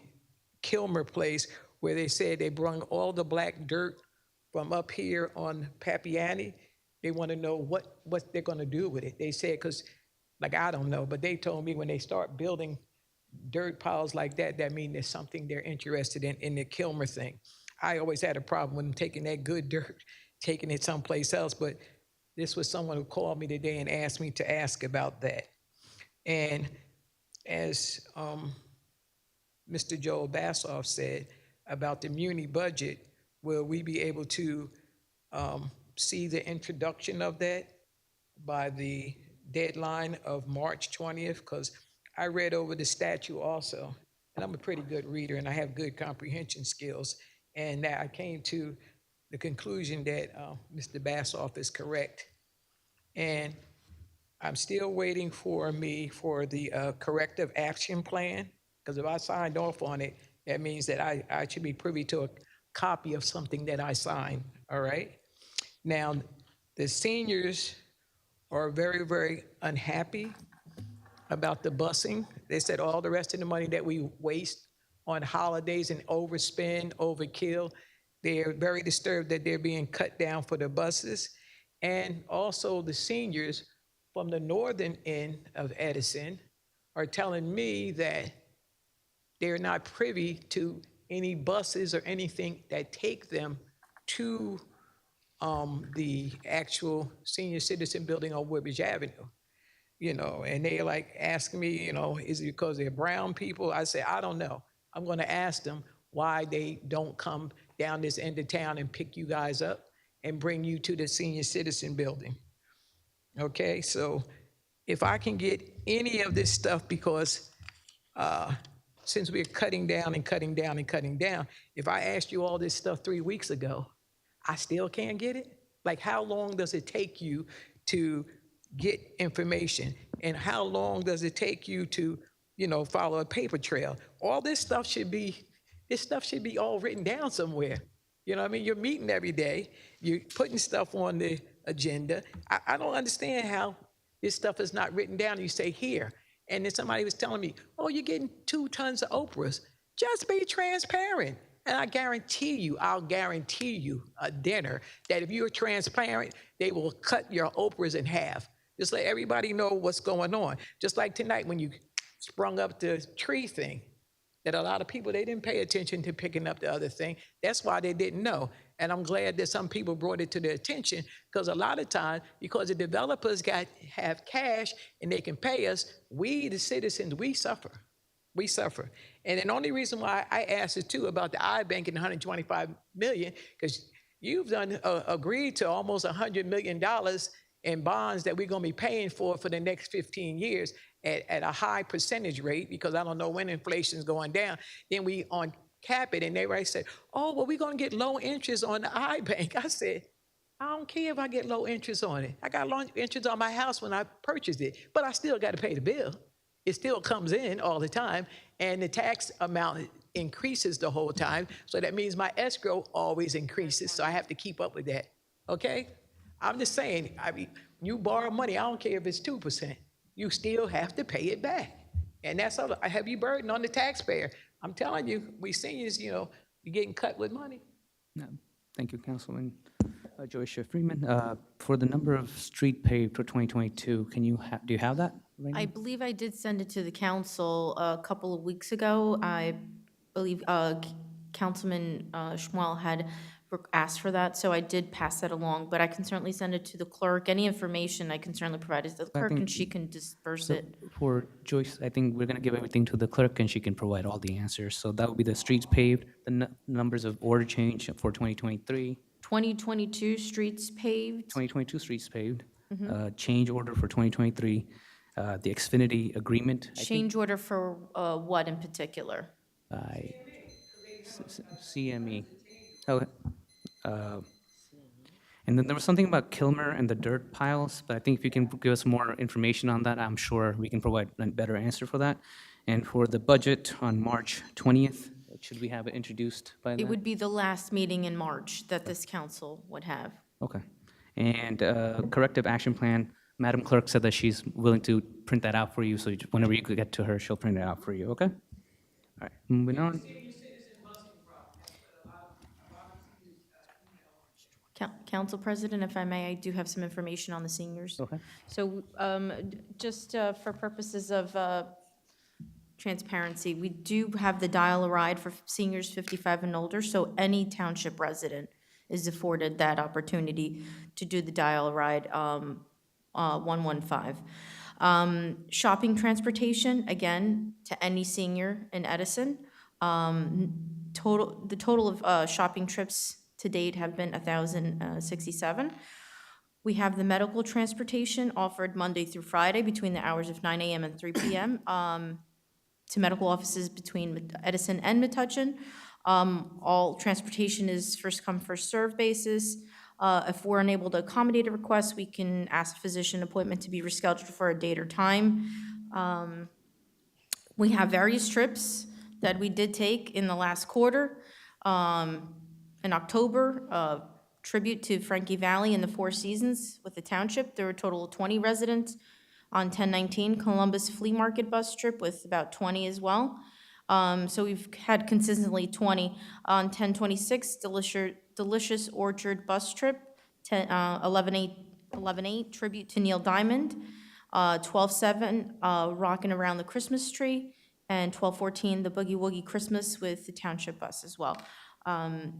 Kilmer place where they said they brought all the black dirt from up here on Papiani. They want to know what they're going to do with it. They said, because like, I don't know, but they told me when they start building dirt piles like that, that mean there's something they're interested in the Kilmer thing. I always had a problem with them taking that good dirt, taking it someplace else, but this was someone who called me today and asked me to ask about that. And as Mr. Joel Bassoff said about the muni budget, will we be able to see the introduction of that by the deadline of March 20th? Because I read over the statute also, and I'm a pretty good reader and I have good comprehension skills. And I came to the conclusion that Mr. Bassoff is correct. And I'm still waiting for the corrective action plan, because if I signed off on it, that means that I should be privy to a copy of something that I signed, all right? Now, the seniors are very, very unhappy about the busing. They said all the rest of the money that we waste on holidays and overspend, overkill, they're very disturbed that they're being cut down for the buses. And also the seniors from the northern end of Edison are telling me that they're not privy to any buses or anything that take them to the actual senior citizen building on Woodbridge Avenue. You know, and they're like asking me, you know, is it because they're brown people? I say, I don't know. I'm going to ask them why they don't come down this end of town and pick you guys up and bring you to the senior citizen building. Okay, so if I can get any of this stuff, because since we're cutting down and cutting down and cutting down, if I asked you all this stuff 3 weeks ago, I still can't get it? Like, how long does it take you to get information? And how long does it take you to, you know, follow a paper trail? All this stuff should be all written down somewhere. You know what I mean? You're meeting every day. You're putting stuff on the agenda. I don't understand how this stuff is not written down. You say here. And then somebody was telling me, oh, you're getting 2 tons of Oprahs. Just be transparent. And I'll guarantee you a dinner that if you're transparent, they will cut your Oprahs in half. Just let everybody know what's going on. Just like tonight when you sprung up the tree thing, that a lot of people, they didn't pay attention to picking up the other thing. That's why they didn't know. And I'm glad that some people brought it to their attention, because a lot of times, because the developers have cash and they can pay us, we, the citizens, we suffer. We suffer. And the only reason why I asked it too about the iBank and $125 million, because you've agreed to almost $100 million in bonds that we're going to be paying for the next 15 years at a high percentage rate, because I don't know when inflation's going down. Then we on cap it, and they right said, oh, well, we're going to get low interest on the iBank. I said, I don't care if I get low interest on it. I got low interest on my house when I purchased it, but I still got to pay the bill. It still comes in all the time, and the tax amount increases the whole time. So that means my escrow always increases, so I have to keep up with that, okay? I'm just saying, I mean, you borrow money, I don't care if it's 2%, you still have to pay it back. And that's a heavy burden on the taxpayer. I'm telling you, we seniors, you know, you're getting cut with money. No, thank you, Councilman Joyce Freeman. For the number of street paved for 2022, do you have that right now? I believe I did send it to the council a couple of weeks ago. I believe Councilman Schmuel had asked for that, so I did pass that along, but I can certainly send it to the clerk. Any information I can certainly provide it to the clerk, and she can disperse it. For Joyce, I think we're going to give everything to the clerk, and she can provide all the answers. So that would be the streets paved, the numbers of order change for 2023. 2022 streets paved. 2022 streets paved, change order for 2023, the Xfinity agreement. Change order for what in particular? CME. Oh, and then there was something about Kilmer and the dirt piles, but I think if you can give us more information on that, I'm sure we can provide a better answer for that. And for the budget on March 20th, should we have it introduced by then? It would be the last meeting in March that this council would have. Okay. And corrective action plan, Madam Clerk said that she's willing to print that out for you, so whenever you could get to her, she'll print it out for you, okay? All right, moving on. Council President, if I may, I do have some information on the seniors. Okay. So just for purposes of transparency, we do have the dial-a-ride for seniors 55 and older, so any township resident is afforded that opportunity to do the dial-a-ride 115. Shopping transportation, again, to any senior in Edison. The total of shopping trips to date have been 1,067. We have the medical transportation offered Monday through Friday between the hours of 9 a.m. and 3 p.m. To medical offices between Edison and Metuchen. All transportation is first come, first served basis. If we're unable to accommodate a request, we can ask a physician appointment to be rescheduled for a date or time. We have various trips that we did take in the last quarter. In October, tribute to Frankie Valley and the Four Seasons with the township. There were a total of 20 residents. On 1019, Columbus Flea Market bus trip with about 20 as well. So we've had consistently 20. On 1026, Delicious Orchard bus trip. 11-8, tribute to Neil Diamond. 12-7, Rockin' Around the Christmas Tree. And 12-14, the Boogie Woogie Christmas with the township bus as well.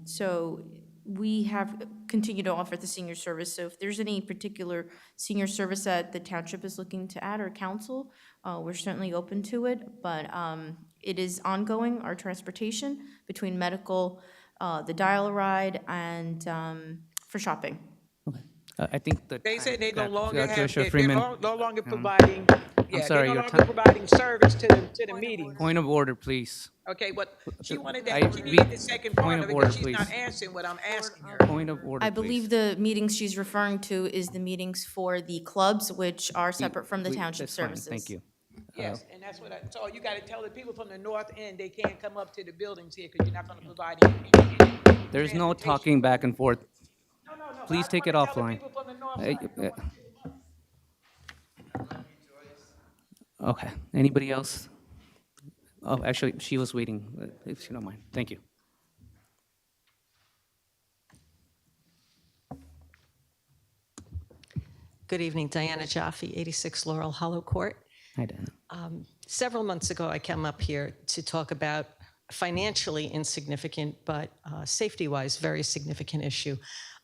So we have continued to offer the senior service. So if there's any particular senior service that the township is looking to add or council, we're certainly open to it. But it is ongoing, our transportation between medical, the dial-a-ride, and for shopping. Okay. I think that They said they no longer have, Treasurer they're Freeman, no longer providing, yeah, sorry, they're no your longer time- providing service to the meeting. point of order, please. Okay, but she wanted I- that, she needed the second point part of of it, order, because she's not please. answering what I'm asking her. Point of order, I please. believe the meetings she's referring to is the meetings for the clubs, which are separate from the township That's fine, services. Thank you. Yes, and that's what so you gotta tell the people from the north end, they can't come up to the buildings here, because you're not gonna provide any. There's no talking back and forth. No. Please I take it wanna tell the offline. people from the north Hey, side. Okay, anybody else? Oh, actually, she was waiting, if you don't mind. Thank you. Good evening, Diana Jaffe, 86 Laurel Hollow Court. Hi, Dan. Several months ago, I came up here to talk about financially insignificant, but safety-wise, very significant issue.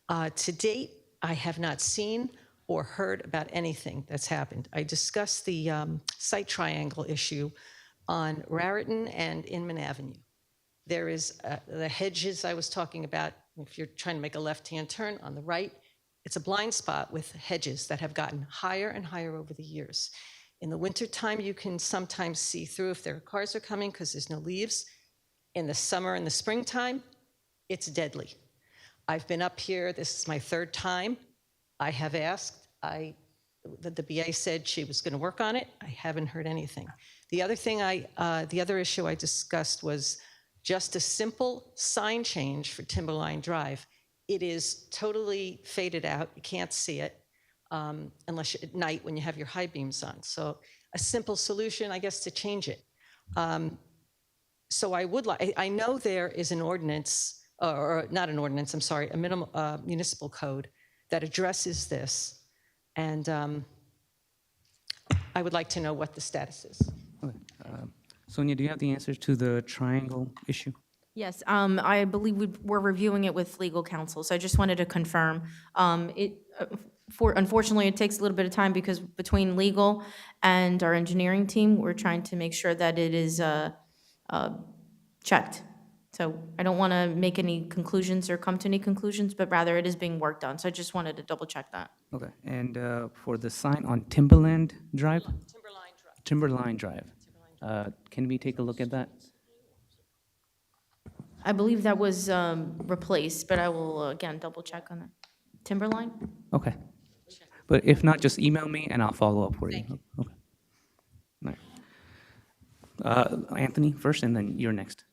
To date, I have not seen or heard about anything that's happened. I discussed the site triangle issue on Raritan and Inman Avenue. There is the hedges I was talking about. If you're trying to make a left-hand turn on the right, it's a blind spot with hedges that have gotten higher and higher over the years. In the wintertime, you can sometimes see through if there are cars are coming because there's no leaves. In the summer and the springtime, it's deadly. I've been up here, this is my third time. I have asked, the BA said she was gonna work on it. I haven't heard anything. The other thing the other issue I discussed was just a simple sign change for Timberline Drive. It is totally faded out. You can't see it unless at night when you have your high beams on. So a simple solution, I guess, to change it. So I would like, I know there is an ordinance, or not an ordinance, I'm sorry, a minimum municipal code that addresses this. And I would like to know what the status is. Okay. Sonia, do you have the answers to the triangle issue? Yes, I believe we're reviewing it with legal counsel, so I just wanted to confirm. Unfortunately, it takes a little bit of time because between legal and our engineering team, we're trying to make sure that it is checked. So I don't want to make any conclusions or come to any conclusions, but rather it is being worked on. So I just wanted to double check that. Okay, and for the sign on Timberland Drive? Timberline Drive. Can we take a look at that? I believe that was replaced, but I will, again, double check on that. Timberline? Okay. But if not, just email me and I'll follow up for you. Okay. All right. Anthony first, and then you're next.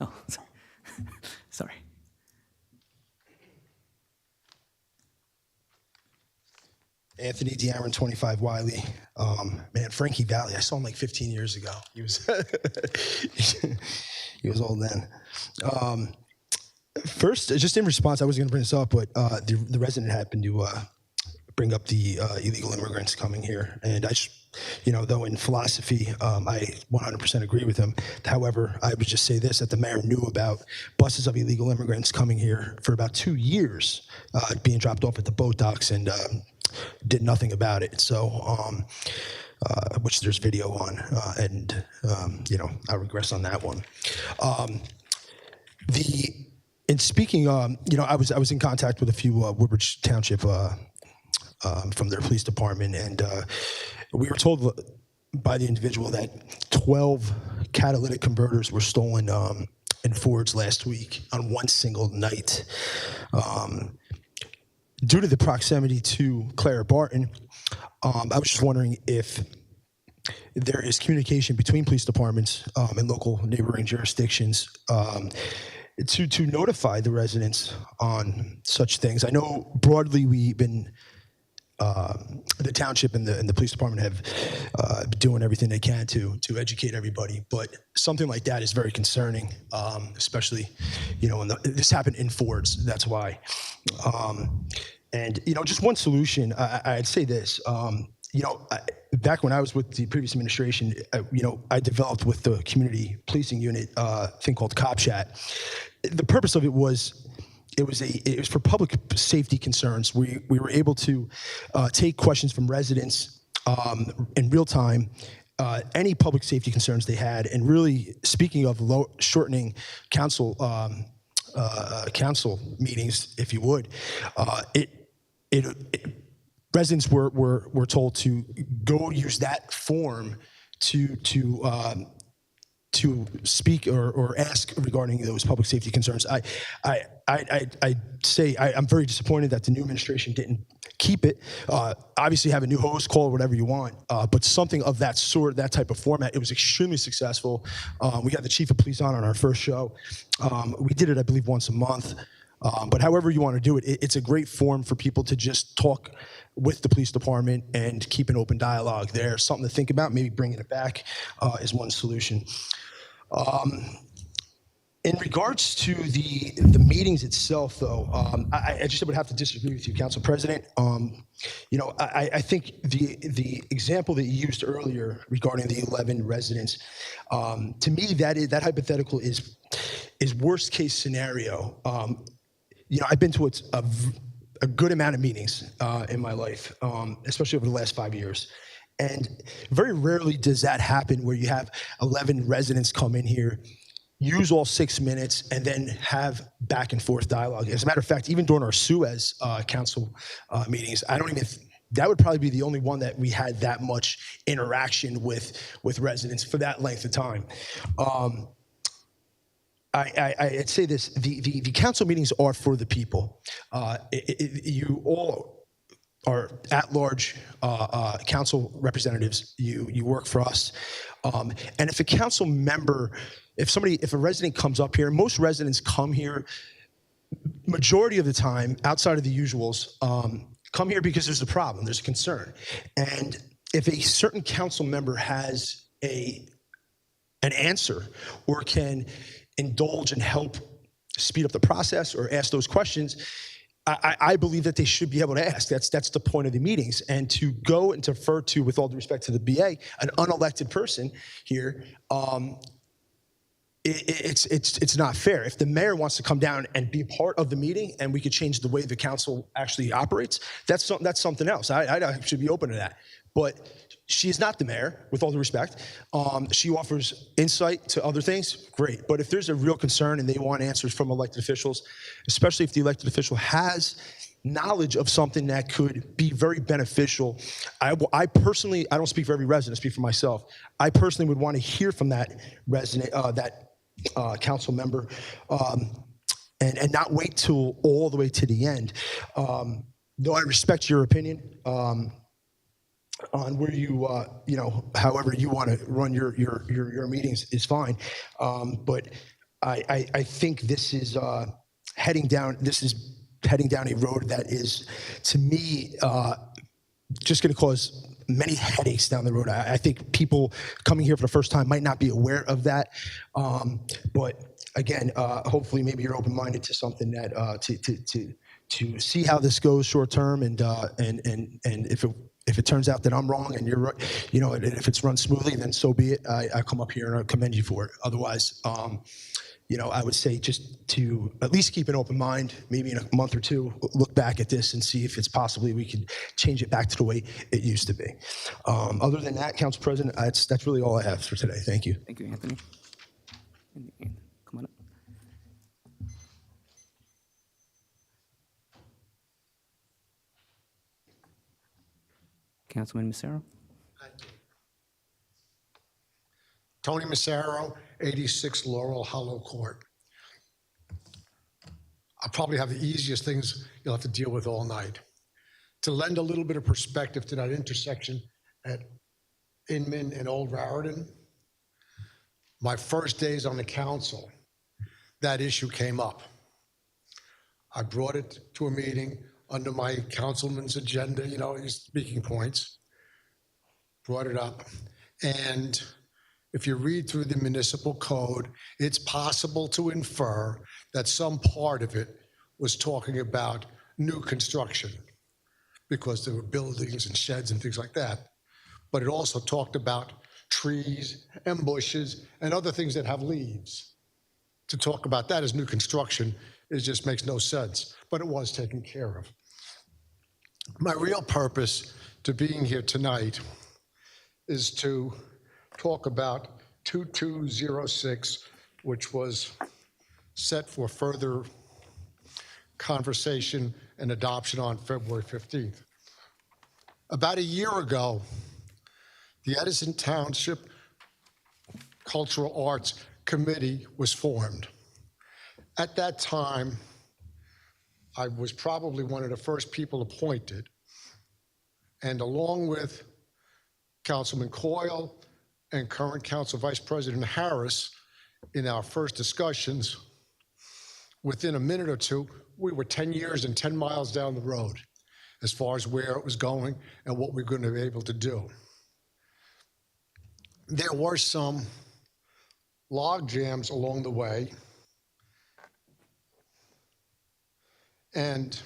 Oh, sorry. Anthony De'Aaron, 25 Wiley. Man, Frankie Valley, I saw him like 15 years ago. He was he was old then. First, just in response, I wasn't going to bring this up, but the resident happened to bring up the illegal immigrants coming here. And I just, though in philosophy, I 100% agree with him. However, I would just say this, that the mayor knew about buses of illegal immigrants coming here for about 2 years, being dropped off at the boat docks, and did nothing about it. So, which there's video on, and I regress on that one. In speaking, I was in contact with a few Woodbridge Township from their police department, and we were told by the individual that 12 catalytic converters were stolen in Fords last week on one single night. Due to the proximity to Clara Barton, I was just wondering if there is communication between police departments and local neighboring jurisdictions to notify the residents on such things. I know broadly we've been, the township and the police department have been doing everything they can to educate everybody, but something like that is very concerning, especially, when this happened in Fords, that's why. And, just one solution, I'd say this, back when I was with the previous administration, I developed with the community policing unit a thing called Cop Chat. The purpose of it was, it was for public safety concerns. We were able to take questions from residents in real time, any public safety concerns they had, and really, speaking of shortening council meetings, if you would, residents were told to go use that form to speak or ask regarding those public safety concerns. I'd say I'm very disappointed that the new administration didn't keep it. Obviously, have a new host, call it whatever you want, but something of that sort, that type of format, it was extremely successful. We got the chief of police on our first show. We did it, I believe, once a month. But however you want to do it, it's a great forum for people to just talk with the police department and keep an open dialogue there. Something to think about, maybe bringing it back is one solution. In regards to the meetings itself, though, I just would have to disagree with you, Council President. I think the example that you used earlier regarding the 11 residents, to me, that hypothetical is worst case scenario. I've been to a good amount of meetings in my life, especially over the last 5 years. And very rarely does that happen where you have 11 residents come in here, use all 6 minutes, and then have back and forth dialogue. As a matter of fact, even during our Suez council meetings, that would probably be the only one that we had that much interaction with residents for that length of time. I'd say this, the council meetings are for the people. You all are at-large council representatives. You work for us. And if a council member, if a resident comes up here, most residents come here, majority of the time, outside of the usuals, come here because there's a problem, there's a concern. And if a certain council member has an answer or can indulge and help speed up the process or ask those questions, I believe that they should be able to ask. That's the point of the meetings. And to go and defer to, with all due respect to the BA, an unelected person here, it's not fair. If the mayor wants to come down and be part of the meeting and we could change the way the council actually operates, that's something else. I should be open to that. But she is not the mayor, with all due respect. She offers insight to other things, great. But if there's a real concern and they want answers from elected officials, especially if the elected official has knowledge of something that could be very beneficial, I personally, I don't speak for every resident, I speak for myself. I personally would want to hear from that resident, council member, and not wait till all the way to the end. Though I respect your opinion, on where you, however you want to run your meetings is fine. But I think this is heading down a road that is, to me, just going to cause many headaches down the road. I think people coming here for the first time might not be aware of that. But again, hopefully maybe you're open-minded to something that, to see how this goes short term, and if it turns out that I'm wrong and you're right, you know, and if it's run smoothly, then so be it. I come up here and I commend you for it. Otherwise, you know, I would say just to at least keep an open mind, maybe in a month or two, look back at this and see if it's possibly we could change it back to the way it used to be. Other than that, Council President, that's really all I have for today. Thank you. Thank you, Anthony. Come on up. Councilman Massaro. Tony Massaro, 86 Laurel Hollow Court. I'll probably have the easiest things you'll have to deal with all night. To lend a little bit of perspective to that intersection at Inman and Old Raritan, my first days on the council, that issue came up. I brought it to a meeting under my councilman's agenda, you know, his speaking points, brought it up. And if you read through the municipal code, it's possible to infer that some part of it was talking about new construction because there were buildings and sheds and things like that. But it also talked about trees and bushes and other things that have leaves. To talk about that as new construction, it just makes no sense, but it was taken care of. My real purpose to being here tonight is to talk about 2206, which was set for further conversation and adoption on February 15th. About a year ago, the Edison Township Cultural Arts Committee was formed. At that time, I was probably one of the first people appointed, and along with Councilman Coyle and current Council Vice President Harris, in our first discussions, within a minute or two, we were 10 years and 10 miles down the road as far as where it was going and what we're going to be able to do. There were some log jams along the way, and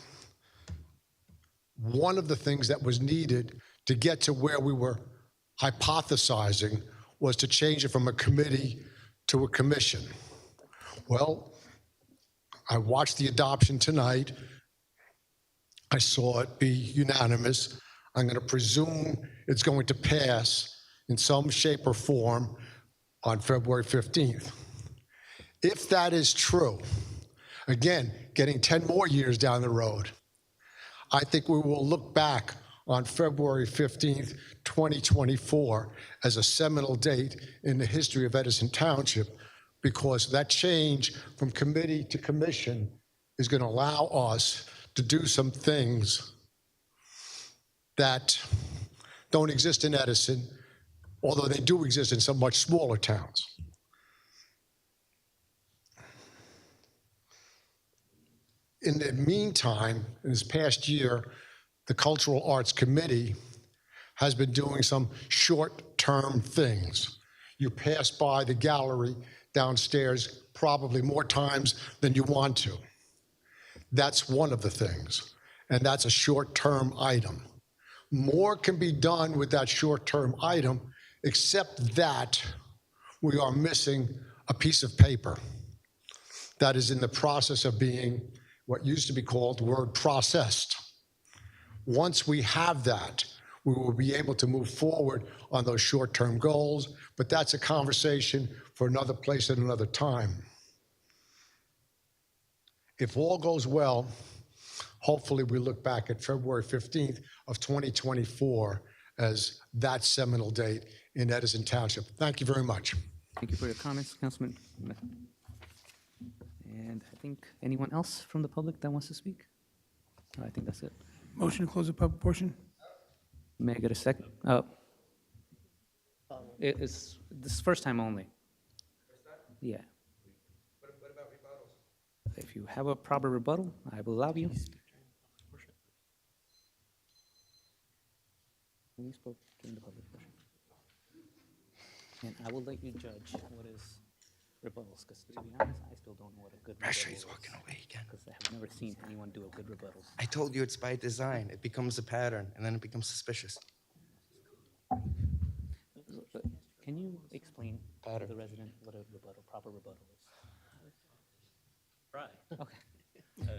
one of the things that was needed to get to where we were hypothesizing was to change it from a committee to a commission. Well, I watched the adoption tonight. I saw it be unanimous. I'm going to presume it's going to pass in some shape or form on February 15th. If that is true, again, getting 10 more years down the road, I think we will look back on February 15th, 2024 as a seminal date in the history of Edison Township, because that change from committee to commission is going to allow us to do some things that don't exist in Edison, although they do exist in some much smaller towns. In the meantime, in this past year, the Cultural Arts Committee has been doing some short-term things. You pass by the gallery downstairs probably more times than you want to. That's one of the things, and that's a short-term item. More can be done with that short-term item, except that we are missing a piece of paper that is in the process of being what used to be called word processed. Once we have that, we will be able to move forward on those short-term goals, but that's a conversation for another place at another time. If all goes well, hopefully we look back at February 15th of 2024 as that seminal date in Edison Township. Thank you very much. Thank you for your comments, Councilman. And I think anyone else from the public that wants to speak? I think that's it. Motion to close the public portion? May I get a second? It's this first time only. Yeah. What about rebuttals? If you have a proper rebuttal, I will allow you. We spoke during the public portion. And I will let you judge what is rebuttals, because to be honest, I still don't know what a good Pressure, rebuttal he's walking is, away again. because I have never seen anyone do a good rebuttal. I told you it's by design. It becomes a pattern, and then it becomes suspicious. Can you explain to Pattern. the resident what a rebuttal, proper rebuttal is? Right. Okay.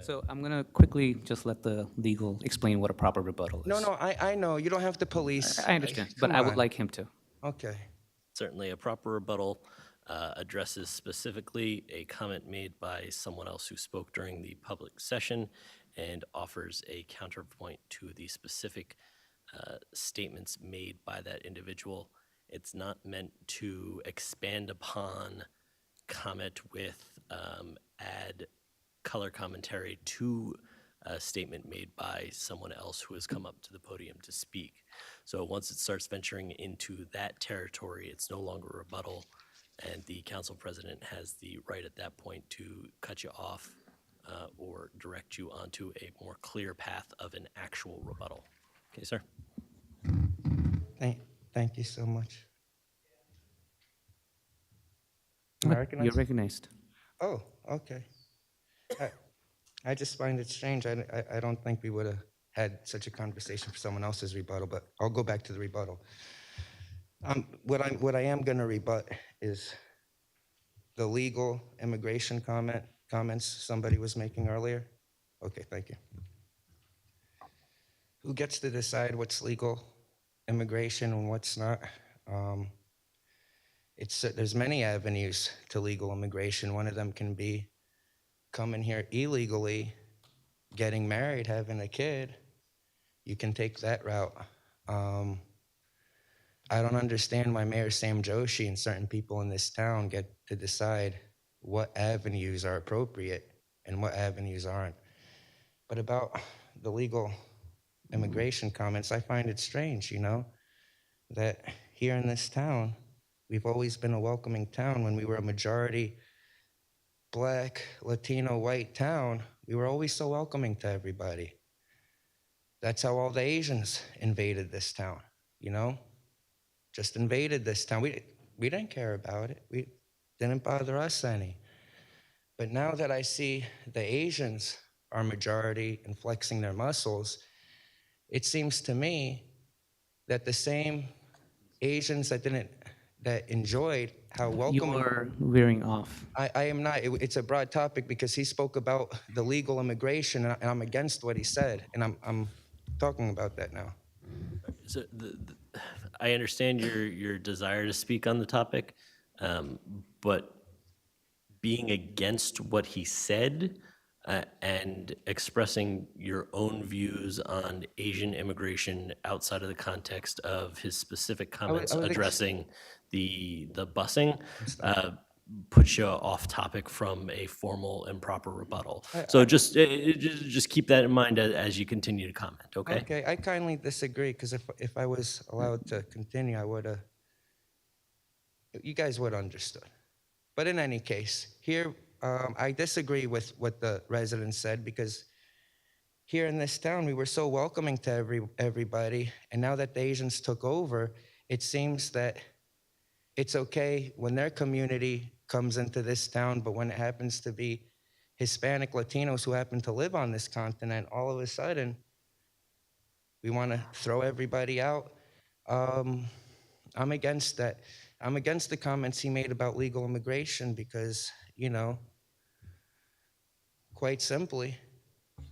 So I'm gonna quickly just let the legal explain what a proper rebuttal is. No, I know. You don't have to police. I understand, but Come I would on. like him to. Okay. Certainly, a proper rebuttal addresses specifically a comment made by someone else who spoke during the public session and offers a counterpoint to the specific statements made by that individual. It's not meant to expand upon, comment with, add color commentary to a statement made by someone else who has come up to the podium to speak. So once it starts venturing into that territory, it's no longer a rebuttal, and the council president has the right at that point to cut you off or direct you onto a more clear path of an actual rebuttal. Okay, sir? Thank you so much. You're recognized. Oh, okay. I just find it strange. I don't think we would have had such a conversation for someone else's rebuttal, but I'll go back to the rebuttal. What I am going to rebut is the legal immigration comments somebody was making earlier. Okay, thank you. Who gets to decide what's legal immigration and what's not? There's many avenues to legal immigration. One of them can be coming here illegally, getting married, having a kid. You can take that route. I don't understand why Mayor Sam Joshi and certain people in this town get to decide what avenues are appropriate and what avenues aren't. But about the legal immigration comments, I find it strange, that here in this town, we've always been a welcoming town. When we were a majority Black, Latino, white town, we were always so welcoming to everybody. That's how all the Asians invaded this town, just invaded this town. We didn't care about it. We didn't bother us any. But now that I see the Asians are majority and flexing their muscles, it seems to me that the same Asians that enjoyed how welcoming. You are veering off. I am not. It's a broad topic because he spoke about the legal immigration, and I'm against what he said, and I'm talking about that now. So I understand your desire to speak on the topic, but being against what he said and expressing your own views on Asian immigration outside of the context of his specific comments addressing the busing puts you off topic from a formal and proper rebuttal. So just keep that in mind as you continue to comment, okay? Okay, I kindly disagree because if I was allowed to continue, you guys would have understood. But in any case, here I disagree with what the residents said because here in this town, we were so welcoming to everybody. And now that the Asians took over, it seems that it's okay when their community comes into this town, but when it happens to be Hispanic Latinos who happen to live on this continent, all of a sudden, we want to throw everybody out. I'm against that. I'm against the comments he made about legal immigration because, quite simply,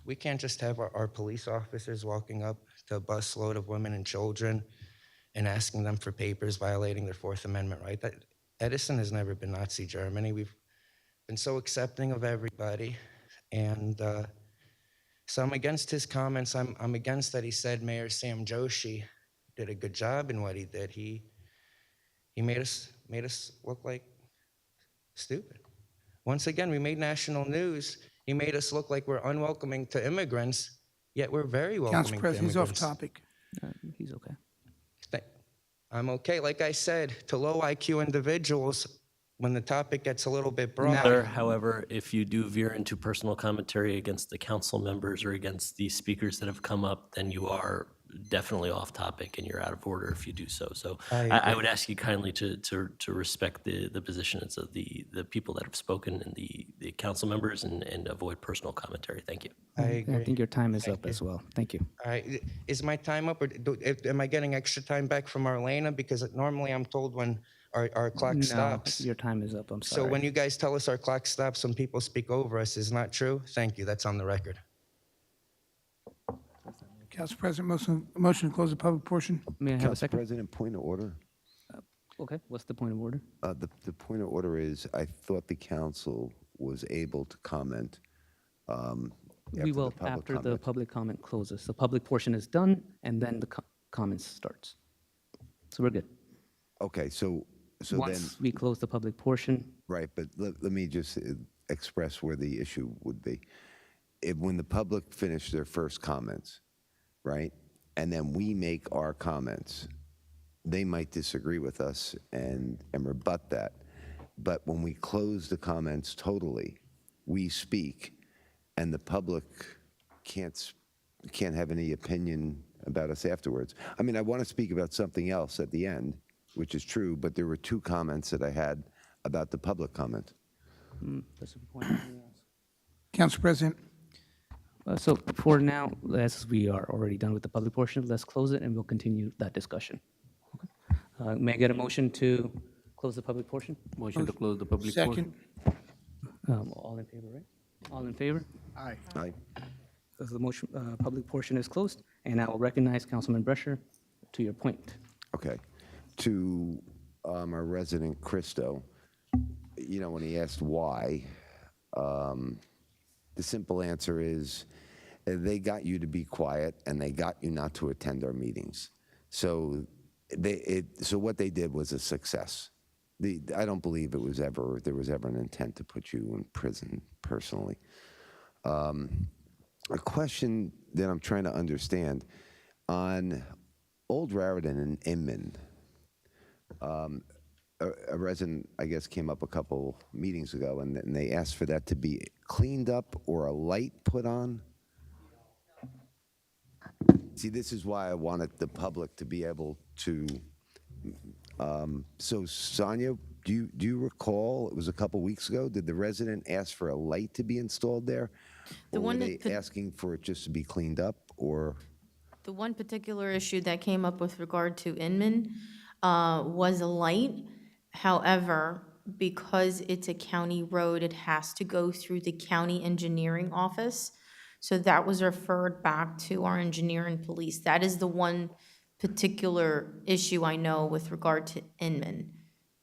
we can't just have our police officers walking up to a busload of women and children and asking them for papers, violating their Fourth Amendment right. Edison has never been Nazi Germany. We've been so accepting of everybody. And so I'm against his comments. I'm against that he said Mayor Sam Joshi did a good job in what he did. He made us look like stupid. Once again, we made national news. He made us look like we're unwelcoming to immigrants, yet we're very welcoming Council to President, he's off immigrants. topic. He's okay. I'm okay. Like I said, to low IQ individuals, when the topic gets a little bit broad. However, if you do veer into personal commentary against the council members or against the speakers that have come up, then you are definitely off topic and you're out of order if you do so. So I I agree. would ask you kindly to respect the positions of the people that have spoken and the council members and avoid personal commentary. Thank you. I I agree. think your time is Thank up as well. Thank you. All right, is my time up, or am I getting extra time back from Marlena? Because normally I'm told when our clock No, stops. your time is up. I'm So sorry. when you guys tell us our clock stops, when people speak over us, is not true? Thank you, that's on the record. Council President, motion to close the public portion. May I have a Council second? President, point of order. Okay, what's the point of order? The point of order is, I thought the council was able to comment We will after the public comment closes. The public portion is done, and then the comments starts. So we're good. Okay, so then, Once we close the public portion, right, but let me just express where the issue would be. When the public finish their first comments, right, and then we make our comments, they might disagree with us and rebut that. But when we close the comments totally, we speak, and the public can't have any opinion about us afterwards. I mean, I want to speak about something else at the end, which is true, but there were two comments that I had about the public comment. that's a point. Council President, So for now, as we are already done with the public portion, let's close it and we'll continue that discussion. Okay. May I get a motion to close the public portion? Motion to close the public portion. second. All in favor, right? All in favor? Aye. Aye. So the motion, public portion is closed, and I will recognize Councilman Brescher to your point. Okay. To our resident Christo, you know, when he asked why, the simple answer is they got you to be quiet and they got you not to attend our meetings. So so what they did was a success. I don't believe there was ever an intent to put you in prison personally. A question that I'm trying to understand on Old Raritan and Inman. A resident, I guess, came up a couple meetings ago, and they asked for that to be cleaned up or a light put on. See, this is why I wanted the public to be able to. So, Sonia, do you recall? It was a couple weeks ago. Did the resident ask for a light to be installed there, The or one were that they asking for it just to be cleaned up, or? The one particular issue that came up with regard to Inman was a light. However, because it's a county road, it has to go through the county engineering office. So that was referred back to our engineer and police. That is the one particular issue I know with regard to Inman,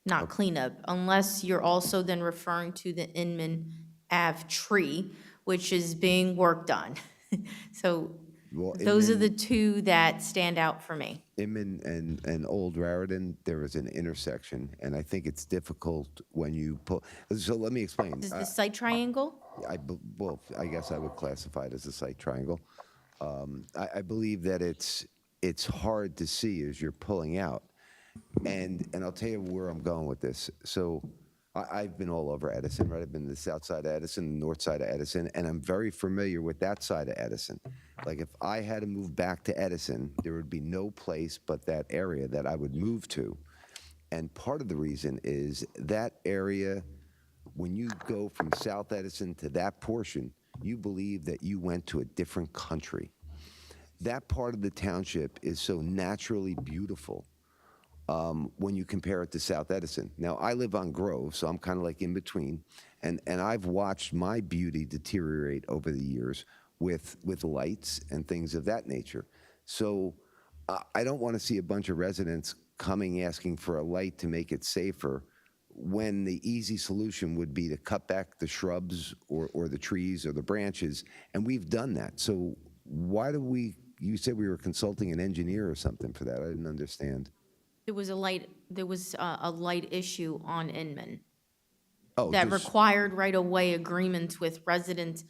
not cleanup, unless you're also then referring to the Inman Ave tree, which is being worked on. So Well, those are Inman- the two that stand out for me. Inman and Old Raritan, there is an intersection, and I think it's difficult when you pull. So let me explain. Is the site triangle? Well, I guess I would classify it as a site triangle. I believe that it's hard to see as you're pulling out, and I'll tell you where I'm going with this. So I've been all over Edison, right? I've been to the south side of Edison, the north side of Edison, and I'm very familiar with that side of Edison. Like if I had to move back to Edison, there would be no place but that area that I would move to. And part of the reason is that area, when you go from South Edison to that portion, you believe that you went to a different country. That part of the township is so naturally beautiful when you compare it to South Edison. Now, I live on Grove, so I'm kind of like in between, and I've watched my beauty deteriorate over the years with lights and things of that nature. So I don't want to see a bunch of residents coming asking for a light to make it safer when the easy solution would be to cut back the shrubs or the trees or the branches, and we've done that. So why do you said we were consulting an engineer or something for that? I didn't understand. There was a light issue on Inman Oh, that just- required right-of-way agreements with residents,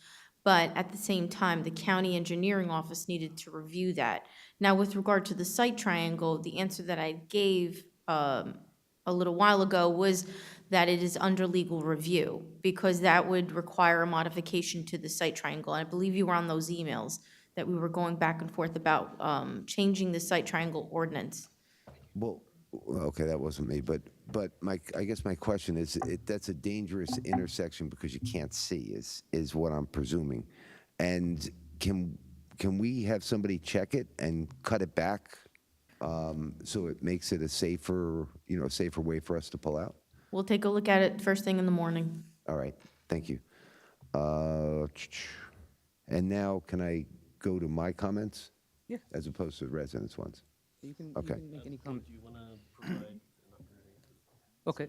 but at the same time, the county engineering office needed to review that. Now, with regard to the site triangle, the answer that I gave a little while ago was that it is under legal review, because that would require a modification to the site triangle. And I believe you were on those emails that we were going back and forth about changing the site triangle ordinance. Well, okay, that wasn't me, but I guess my question is, that's a dangerous intersection because you can't see, is what I'm presuming. And can we have somebody check it and cut it back so it makes it a safer way for us to pull out? We'll take a look at it first thing in the morning. All right, thank you. And now can I go to my comments? Yeah. As opposed to the residents' ones? You can make any comment. Do you want to provide an update? Okay,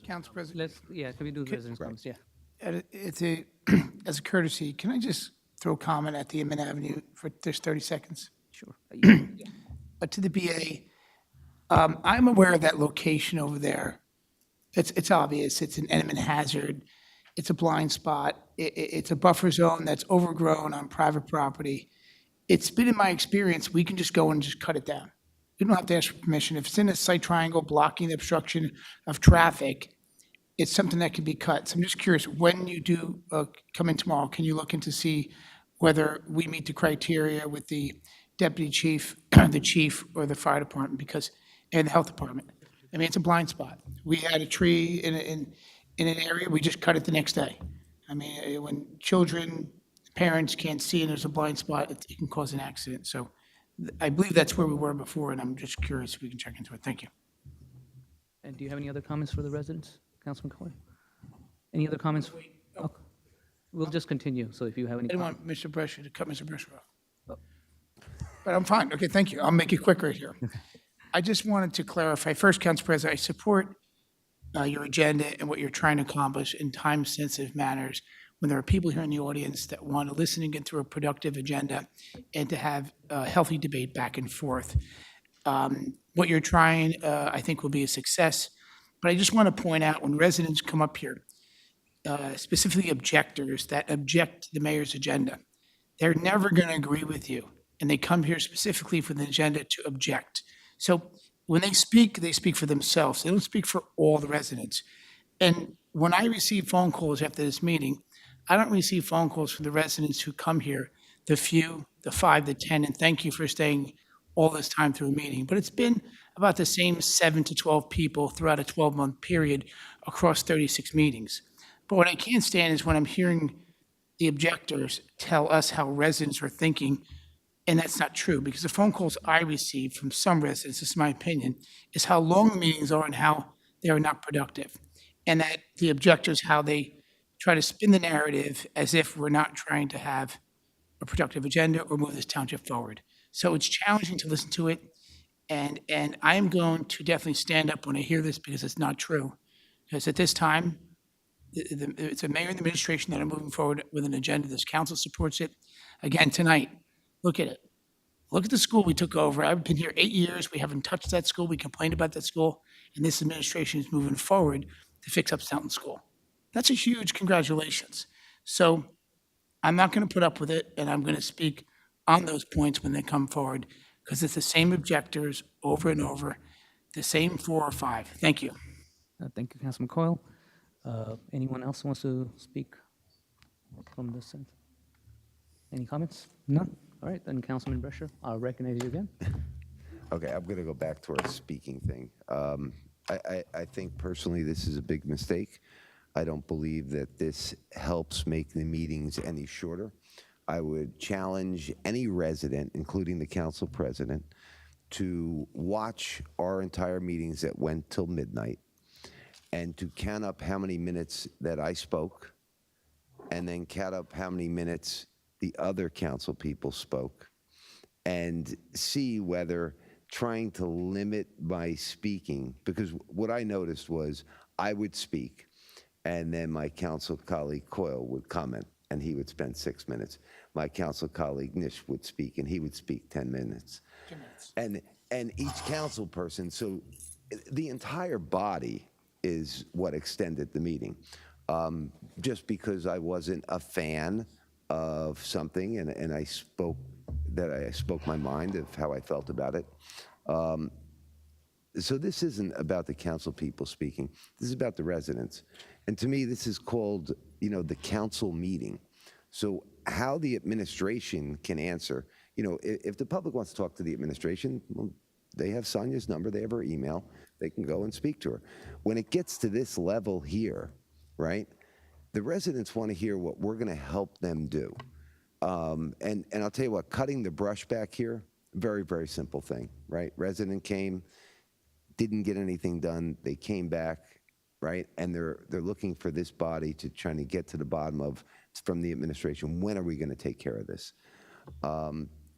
Council President, can we do residents' comments? Yeah. as a courtesy, can I just throw a comment at the Inman Avenue for just 30 seconds? Sure. To the BA, I'm aware of that location over there. It's obvious. It's an eminent hazard. It's a blind spot. It's a buffer zone that's overgrown on private property. It's been in my experience, we can just go and just cut it down. We don't have to ask for permission. If it's in a site triangle blocking the obstruction of traffic, it's something that can be cut. So I'm just curious, when you do come in tomorrow, can you look into see whether we meet the criteria with the deputy chief, the chief, or the fire department, and the health department? I mean, it's a blind spot. We had a tree in an area, we just cut it the next day. I mean, when children, parents can't see and there's a blind spot, it can cause an accident. So I believe that's where we were before, and I'm just curious if we can check into it. Thank you. And do you have any other comments for the residents, Councilman Coyle? Any other comments? Oh, we'll just continue, so if you have any. I didn't want Mr. Brescia to cut Mr. Brescia off. But I'm fine. Okay, thank you. I'll make it quick right here. I just wanted to clarify. First, Council President, I support your agenda and what you're trying to accomplish in time-sensitive manners when there are people here in the audience that want to listen and get through a productive agenda and to have a healthy debate back and forth. What you're trying, I think, will be a success. But I just want to point out when residents come up here, specifically objectors that object to the mayor's agenda, they're never going to agree with you. And they come here specifically for the agenda to object. So when they speak for themselves. They don't speak for all the residents. And when I receive phone calls after this meeting, I don't receive phone calls from the residents who come here, the few, the 5, the 10, and thank you for staying all this time through a meeting. But it's been about the same 7 to 12 people throughout a 12-month period across 36 meetings. But what I can't stand is when I'm hearing the objectors tell us how residents are thinking, and that's not true, because the phone calls I receive from some residents, this is my opinion, is how long the meetings are and how they are not productive. And that the objectors, how they try to spin the narrative as if we're not trying to have a productive agenda or move this township forward. So it's challenging to listen to it, and I'm going to definitely stand up when I hear this because it's not true. Because at this time, it's a mayor and the administration that are moving forward with an agenda. This council supports it. Again, tonight, look at it. Look at the school we took over. I've been here 8 years. We haven't touched that school. We complained about that school, and this administration is moving forward to fix up Stoughton School. That's a huge congratulations. So I'm not going to put up with it, and I'm going to speak on those points when they come forward, because it's the same objectors over and over, the same 4 or 5. Thank you. Thank you, Councilman Coyle. Anyone else wants to speak from this end? Any comments? None? All right, then Councilman Brescia, I'll recognize you again. Okay, I'm going to go back to our speaking thing. I think personally this is a big mistake. I don't believe that this helps make the meetings any shorter. I would challenge any resident, including the council president, to watch our entire meetings that went till midnight and to count up how many minutes that I spoke and then count up how many minutes the other council people spoke and see whether trying to limit my speaking, because what I noticed was I would speak and then my council colleague Coyle would comment and he would spend 6 minutes. My council colleague Nish would speak and he would speak 10 minutes. 2 minutes. And each council person, so the entire body is what extended the meeting. Just because I wasn't a fan of something and I spoke my mind of how I felt about it. So this isn't about the council people speaking. This is about the residents. And to me, this is called, the council meeting. So how the administration can answer, if the public wants to talk to the administration, well, they have Sonia's number, they have her email, they can go and speak to her. When it gets to this level here, right, the residents want to hear what we're going to help them do. And I'll tell you what, cutting the brush back here, very, very simple thing, right? Resident came, didn't get anything done, they came back, right? And they're looking for this body to try to get to the bottom of, from the administration, when are we going to take care of this?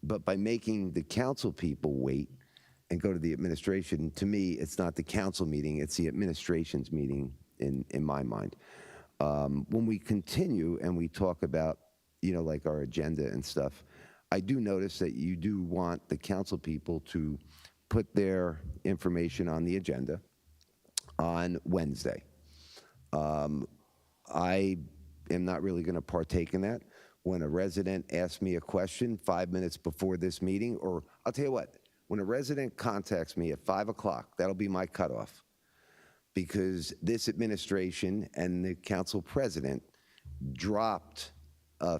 But by making the council people wait and go to the administration, to me, it's not the council meeting, it's the administration's meeting in my mind. When we continue and we talk about, like our agenda and stuff, I do notice that you do want the council people to put their information on the agenda on Wednesday. I am not really going to partake in that. When a resident asks me a question 5 minutes before this meeting, or I'll tell you what, when a resident contacts me at 5 o'clock, that'll be my cutoff. Because this administration and the council president dropped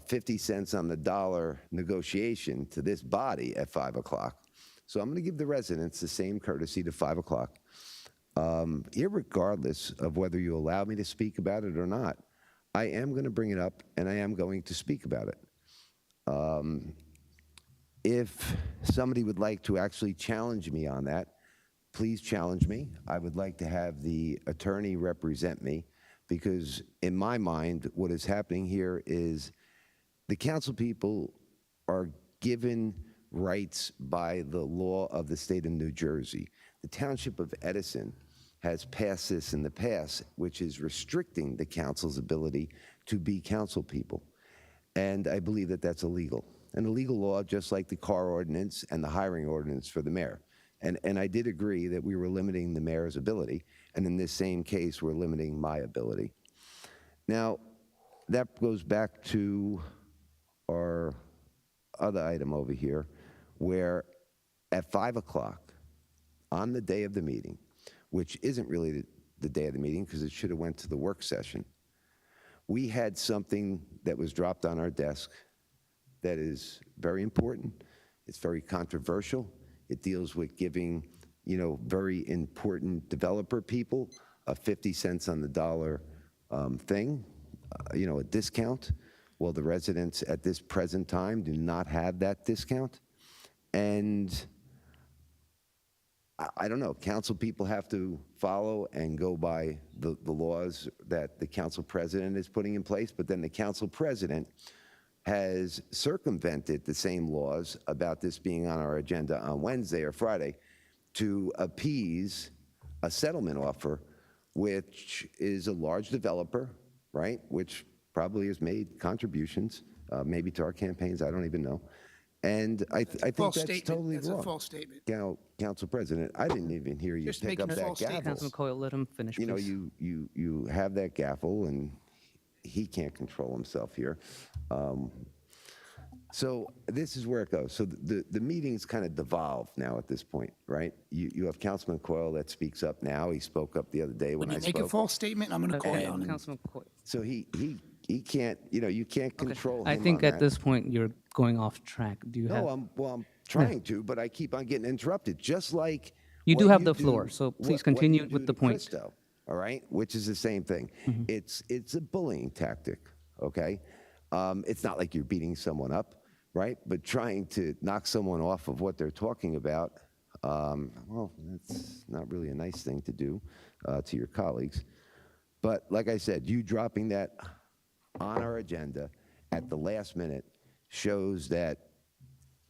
50 cents on the dollar negotiation to this body at 5 o'clock. So I'm going to give the residents the same courtesy to 5 o'clock. Irregardless of whether you allow me to speak about it or not, I am going to bring it up and I am going to speak about it. If somebody would like to actually challenge me on that, please challenge me. I would like to have the attorney represent me, because in my mind, what is happening here is the council people are given rights by the law of the state of New Jersey. The township of Edison has passed this in the past, which is restricting the council's ability to be council people. And I believe that that's illegal. An illegal law, just like the car ordinance and the hiring ordinance for the mayor. And I did agree that we were limiting the mayor's ability, and in this same case, we're limiting my ability. Now, that goes back to our other item over here, where at 5 o'clock on the day of the meeting, which isn't really the day of the meeting because it should have went to the work session, we had something that was dropped on our desk that is very important. It's very controversial. It deals with giving, very important developer people a 50 cents on the dollar thing, a discount. Well, the residents at this present time do not have that discount. And I don't know, council people have to follow and go by the laws that the council president is putting in place, but then the council president has circumvented the same laws about this being on our agenda on Wednesday or Friday to appease a settlement offer, which is a large developer, right, which probably has made contributions, maybe to our campaigns, I don't even know. And I think that's totally wrong. That's a false statement. Council President, I didn't even hear you Just pick up making a that false gavel. statement. Councilman Coyle, let him finish, please. You have that gavel, and he can't control himself here. So this is where it goes. So the meeting's kind of devolved now at this point, right? You have Councilman Coyle that speaks up now. He spoke up the other day when I spoke. When you make a false statement, I'm going to call you on it. Councilman Coyle. So he can't, you can't control him I think on at that. this point, you're going off track. Do you have? No, I'm trying to, but I keep on getting interrupted, just like You do what have the floor, so please what continue you with do the to point. Christo, all right, which is the same thing. It's a bullying tactic, okay? It's not like you're beating someone up, right? But trying to knock someone off of what they're talking about, well, that's not really a nice thing to do to your colleagues. But like I said, you dropping that on our agenda at the last minute shows that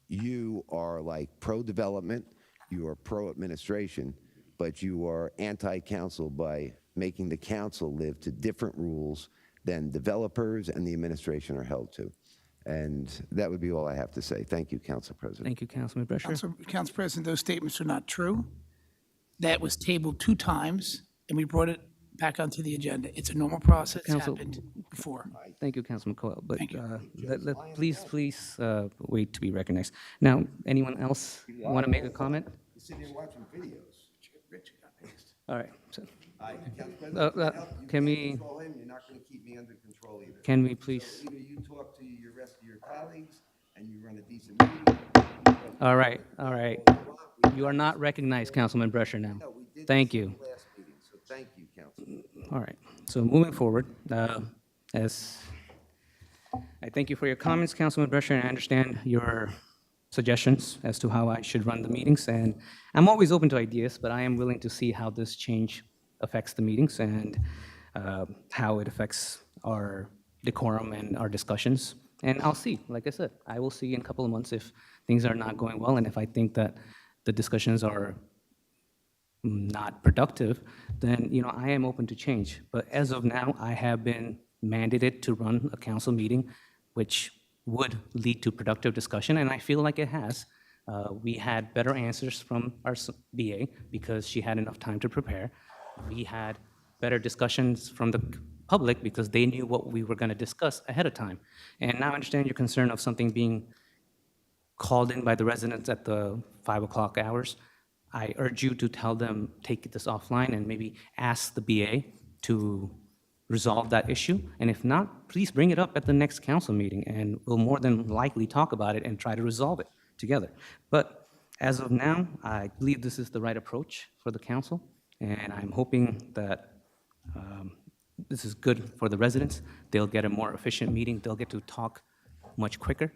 you are like pro-development, you are pro-administration, but you are anti-council by making the council live to different rules than developers and the administration are held to. And that would be all I have to say. Thank you, Council President. Thank you, Councilman Brescher. Council President, those statements are not true. That was tabled 2 times, and we brought it back onto the agenda. It's a normal process. It's Council- happened before. Thank you, Councilman Coyle. But Thank you. please wait to be recognized. Now, anyone else want to make a comment? You're sitting here watching videos. All right. So, Can we, Control him, you're not going to keep me under control either. can we please? So either you talk to your rest of your colleagues and you run a decent meeting. All right, all right. You are not recognized, Councilman Brescher now. No, we did Thank this you. in the last meeting, so thank you, Councilman. All right, so moving forward, as I thank you for your comments, Councilman Brescher, and I understand your suggestions as to how I should run the meetings, and I'm always open to ideas, but I am willing to see how this change affects the meetings and how it affects our decorum and our discussions. And I'll see, like I said, I will see in a couple of months if things are not going well, and if I think that the discussions are not productive, then, you know, I am open to change. But as of now, I have been mandated to run a council meeting, which would lead to productive discussion, and I feel like it has. We had better answers from our BA because she had enough time to prepare. We had better discussions from the public because they knew what we were going to discuss ahead of time. And now I understand your concern of something being called in by the residents at the 5 o'clock hours. I urge you to tell them, take this offline and maybe ask the BA to resolve that issue. And if not, please bring it up at the next council meeting and we'll more than likely talk about it and try to resolve it together. But as of now, I believe this is the right approach for the council. And I'm hoping that this is good for the residents. They'll get a more efficient meeting. They'll get to talk much quicker,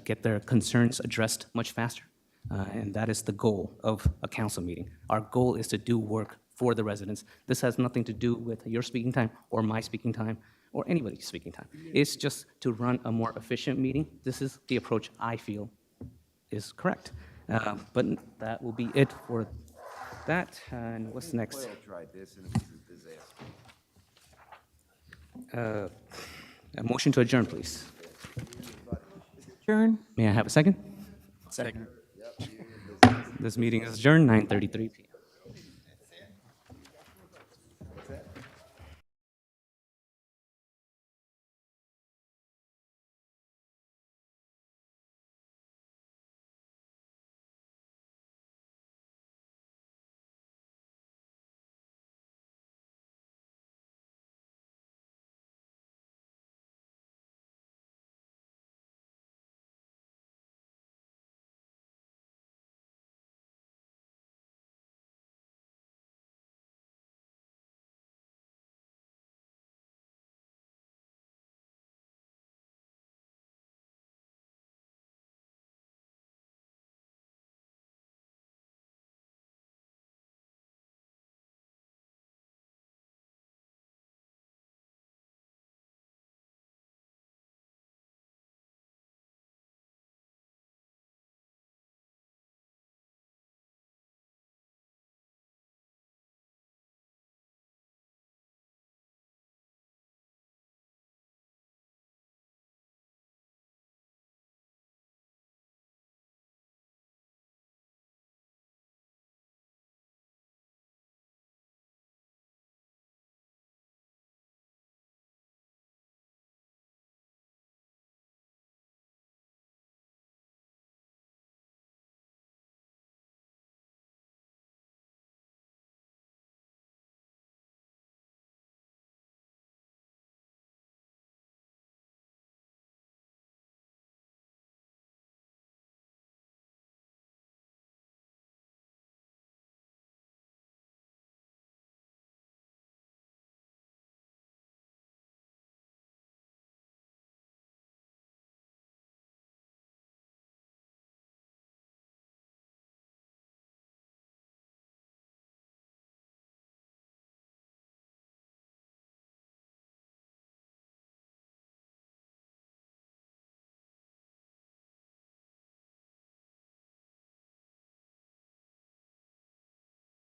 get their concerns addressed much faster. And that is the goal of a council meeting. Our goal is to do work for the residents. This has nothing to do with your speaking time or my speaking time or anybody's speaking time. It's just to run a more efficient meeting. This is the approach I feel is correct. But that will be it for that. And what's next? Oil tried this and it was a disaster. A motion to adjourn, please. Adjourn? May I have a second? Second. This meeting is adjourned, 9:33 p.m.